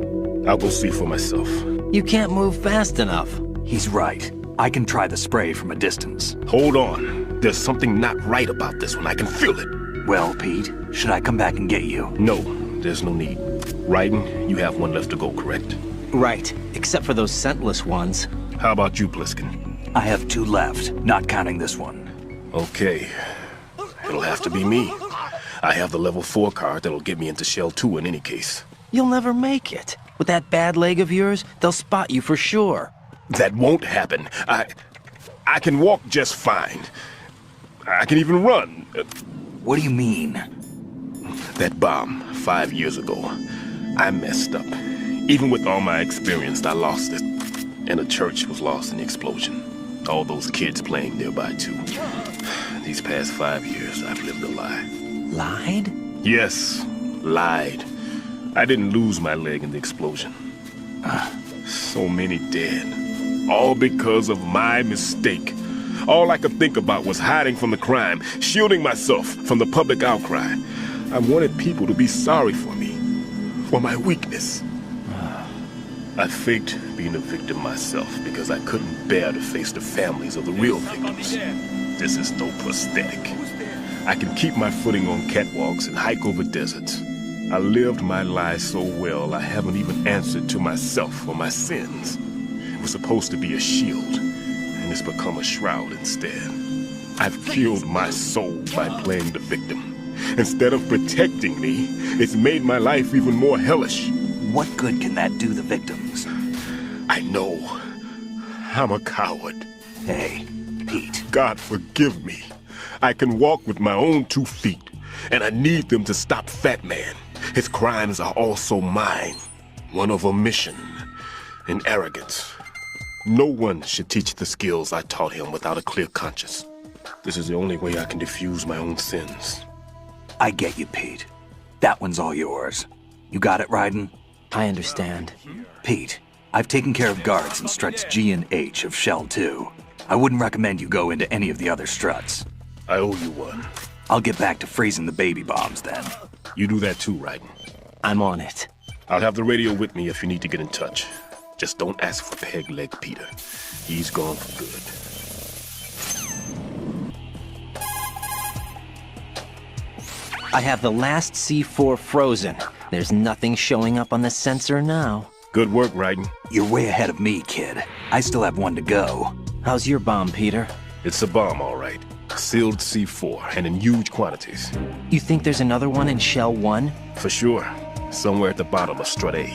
I'll go see for myself. You can't move fast enough. He's right. I can try the spray from a distance. Hold on. There's something not right about this one. I can feel it. Well, Pete, should I come back and get you? No, there's no need. Raiden, you have one left to go, correct? Right, except for those scentless ones. How about you, Pliskin? I have 2 left, not counting this one. Okay. It'll have to be me. I have the level 4 card that'll get me into Shell 2 in any case. You'll never make it. With that bad leg of yours, they'll spot you for sure. That won't happen. I can walk just fine. I can even run. What do you mean? That bomb, 5 years ago. I messed up. Even with all my experience, I lost it. And the church was lost in the explosion. All those kids playing nearby, too. These past 5 years, I've lived a lie. Lied? Yes, lied. I didn't lose my leg in the explosion. So many dead. All because of my mistake. All I could think about was hiding from the crime, shielding myself from the public outcry. I wanted people to be sorry for me, for my weakness. I faked being a victim myself because I couldn't bear to face the families of the real victims. This is no prosthetic. I can keep my footing on catwalks and hike over deserts. I lived my lie so well I haven't even answered to myself for my sins. It was supposed to be a shield, and it's become a shroud instead. I've killed my soul by playing the victim. Instead of protecting me, it's made my life even more hellish. What good can that do the victims? I know. I'm a coward. Hey, Pete. God forgive me. I can walk with my own 2 feet, and I need them to stop Fat Man. His crimes are also mine. One of omission and arrogance. No one should teach the skills I taught him without a clear conscience. This is the only way I can diffuse my own sins. I get you, Pete. That one's all yours. You got it, Raiden? I understand. Pete, I've taken care of guards in struts G and H of Shell 2. I wouldn't recommend you go into any of the other struts. I owe you one. I'll get back to freezing the baby bombs then. You do that too, Raiden. I'm on it. I'll have the radio with me if you need to get in touch. Just don't ask for Peg Leg Peter. He's gone for good. I have the last C4 frozen. There's nothing showing up on the sensor now. Good work, Raiden. You're way ahead of me, kid. I still have 1 to go. How's your bomb, Peter? It's a bomb, all right. Sealed C4, and in huge quantities. You think there's another one in Shell 1? For sure. Somewhere at the bottom of Strut A.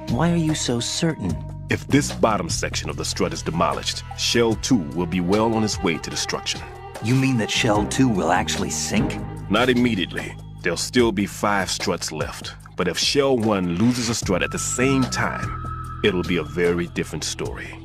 Why are you so certain? If this bottom section of the strut is demolished, Shell 2 will be well on its way to destruction. You mean that Shell 2 will actually sink? Not immediately. There'll still be 5 struts left. But if Shell 1 loses a strut at the same time, it'll be a very different story.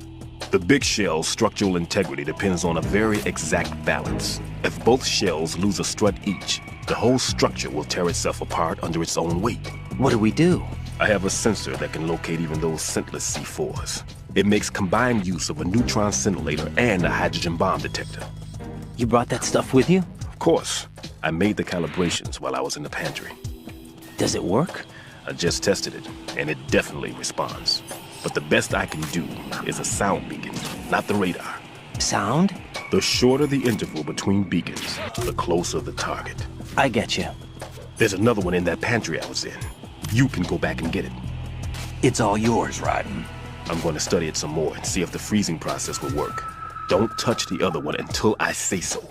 The big shell's structural integrity depends on a very exact balance. If both shells lose a strut each, the whole structure will tear itself apart under its own weight. What do we do? I have a sensor that can locate even those scentless C4s. It makes combined use of a neutron scintillator and a hydrogen bomb detector. You brought that stuff with you? Of course. I made the calibrations while I was in the pantry. Does it work? I just tested it, and it definitely responds. But the best I can do is a sound beacon, not the radar. Sound? The shorter the interval between beacons, the closer the target. I get you. There's another one in that pantry I was in. You can go back and get it. It's all yours, Raiden. I'm going to study it some more and see if the freezing process will work. Don't touch the other one until I say so.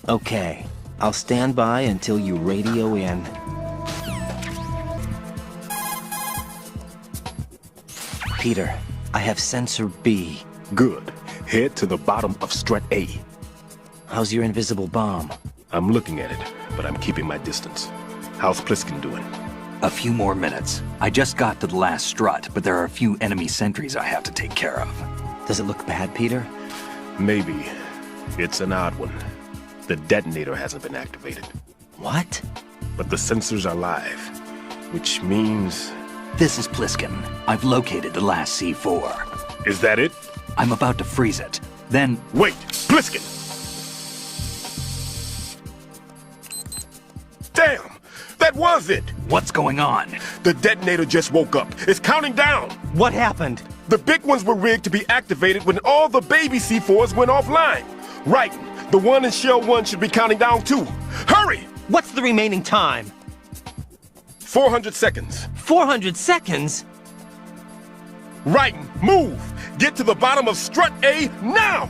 Okay. I'll stand by until you radio in. Peter, I have sensor B. Good. Head to the bottom of strut A. How's your invisible bomb? I'm looking at it, but I'm keeping my distance. How's Pliskin doing? A few more minutes. I just got to the last strut, but there are a few enemy sentries I have to take care of. Does it look bad, Peter? Maybe. It's an odd one. The detonator hasn't been activated. What? But the sensors are live, which means... This is Pliskin. I've located the last C4. Is that it? I'm about to freeze it. Then... Wait! Pliskin! Damn! That was it! What's going on? The detonator just woke up. It's counting down! What happened? The big ones were rigged to be activated when all the baby C4s went offline. Right. The one in Shell 1 should be counting down too. Hurry! What's the remaining time? 400 seconds. 400 seconds? Right. Move! Get to the bottom of strut A now!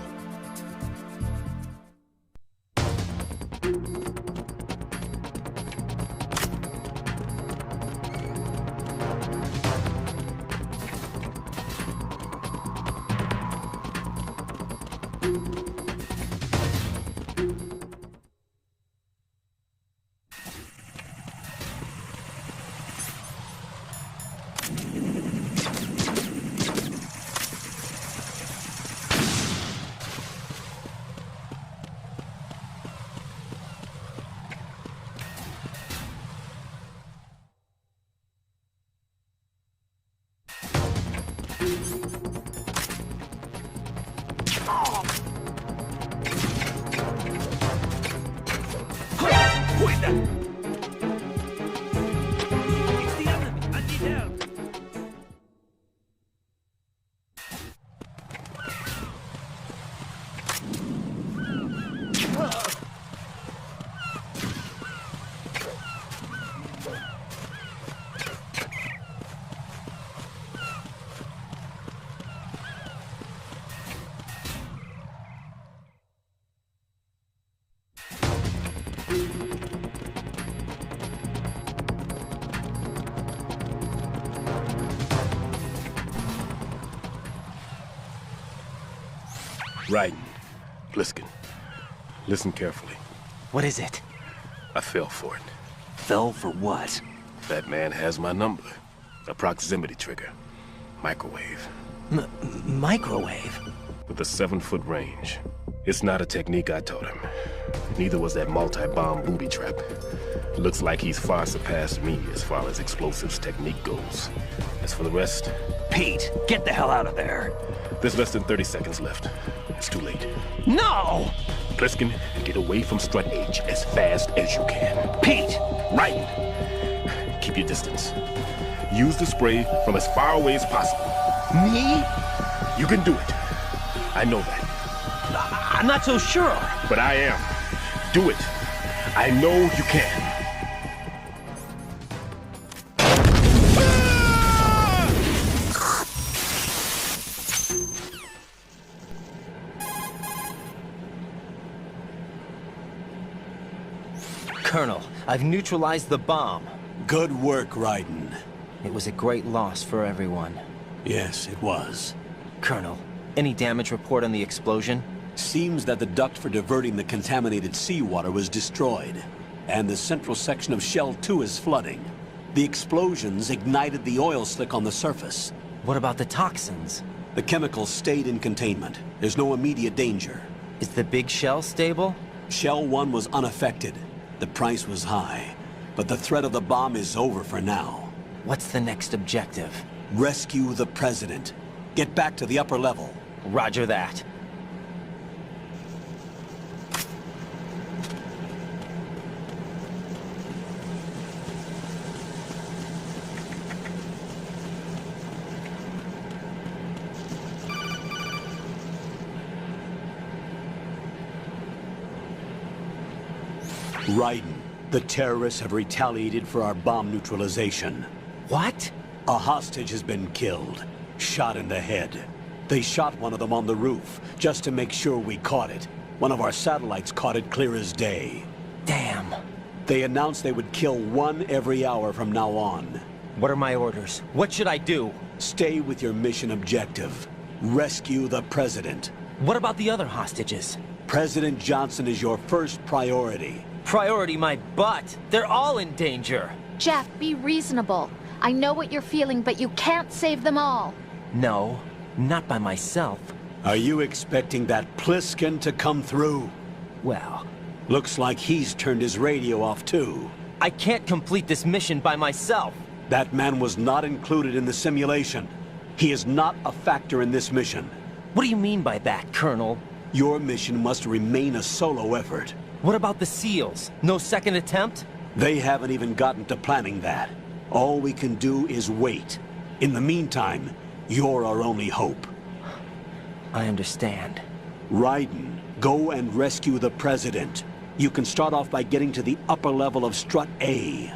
Raiden. Pliskin. Listen carefully. What is it? I fell for it. Fell for what? That man has my number. A proximity trigger. Microwave. Microwave? With a 7-foot range. It's not a technique I taught him. Neither was that multi-bomb booby trap. Looks like he's far surpassed me as far as explosives technique goes. As for the rest... Pete, get the hell out of there. There's less than 30 seconds left. It's too late. No! Pliskin, get away from strut H as fast as you can. Pete! Raiden, keep your distance. Use the spray from as far away as possible. Me? You can do it. I know that. I'm not so sure. But I am. Do it. I know you can. Colonel, I've neutralized the bomb. Good work, Raiden. It was a great loss for everyone. Yes, it was. Colonel, any damage report on the explosion? Seems that the duct for diverting the contaminated seawater was destroyed, and the central section of Shell 2 is flooding. The explosions ignited the oil slick on the surface. What about the toxins? The chemicals stayed in containment. There's no immediate danger. Is the big shell stable? Shell 1 was unaffected. The price was high, but the threat of the bomb is over for now. What's the next objective? Rescue the President. Get back to the upper level. Roger that. Raiden, the terrorists have retaliated for our bomb neutralization. What? A hostage has been killed, shot in the head. They shot one of them on the roof, just to make sure we caught it. One of our satellites caught it clear as day. Damn. They announced they would kill one every hour from now on. What are my orders? What should I do? Stay with your mission objective. Rescue the President. What about the other hostages? President Johnson is your first priority. Priority my butt. They're all in danger. Jeff, be reasonable. I know what you're feeling, but you can't save them all. No, not by myself. Are you expecting that Pliskin to come through? Well... Looks like he's turned his radio off too. I can't complete this mission by myself. That man was not included in the simulation. He is not a factor in this mission. What do you mean by that, Colonel? Your mission must remain a solo effort. What about the SEALs? No second attempt? They haven't even gotten to planning that. All we can do is wait. In the meantime, you're our only hope. I understand. Raiden, go and rescue the President. You can start off by getting to the upper level of Strut A.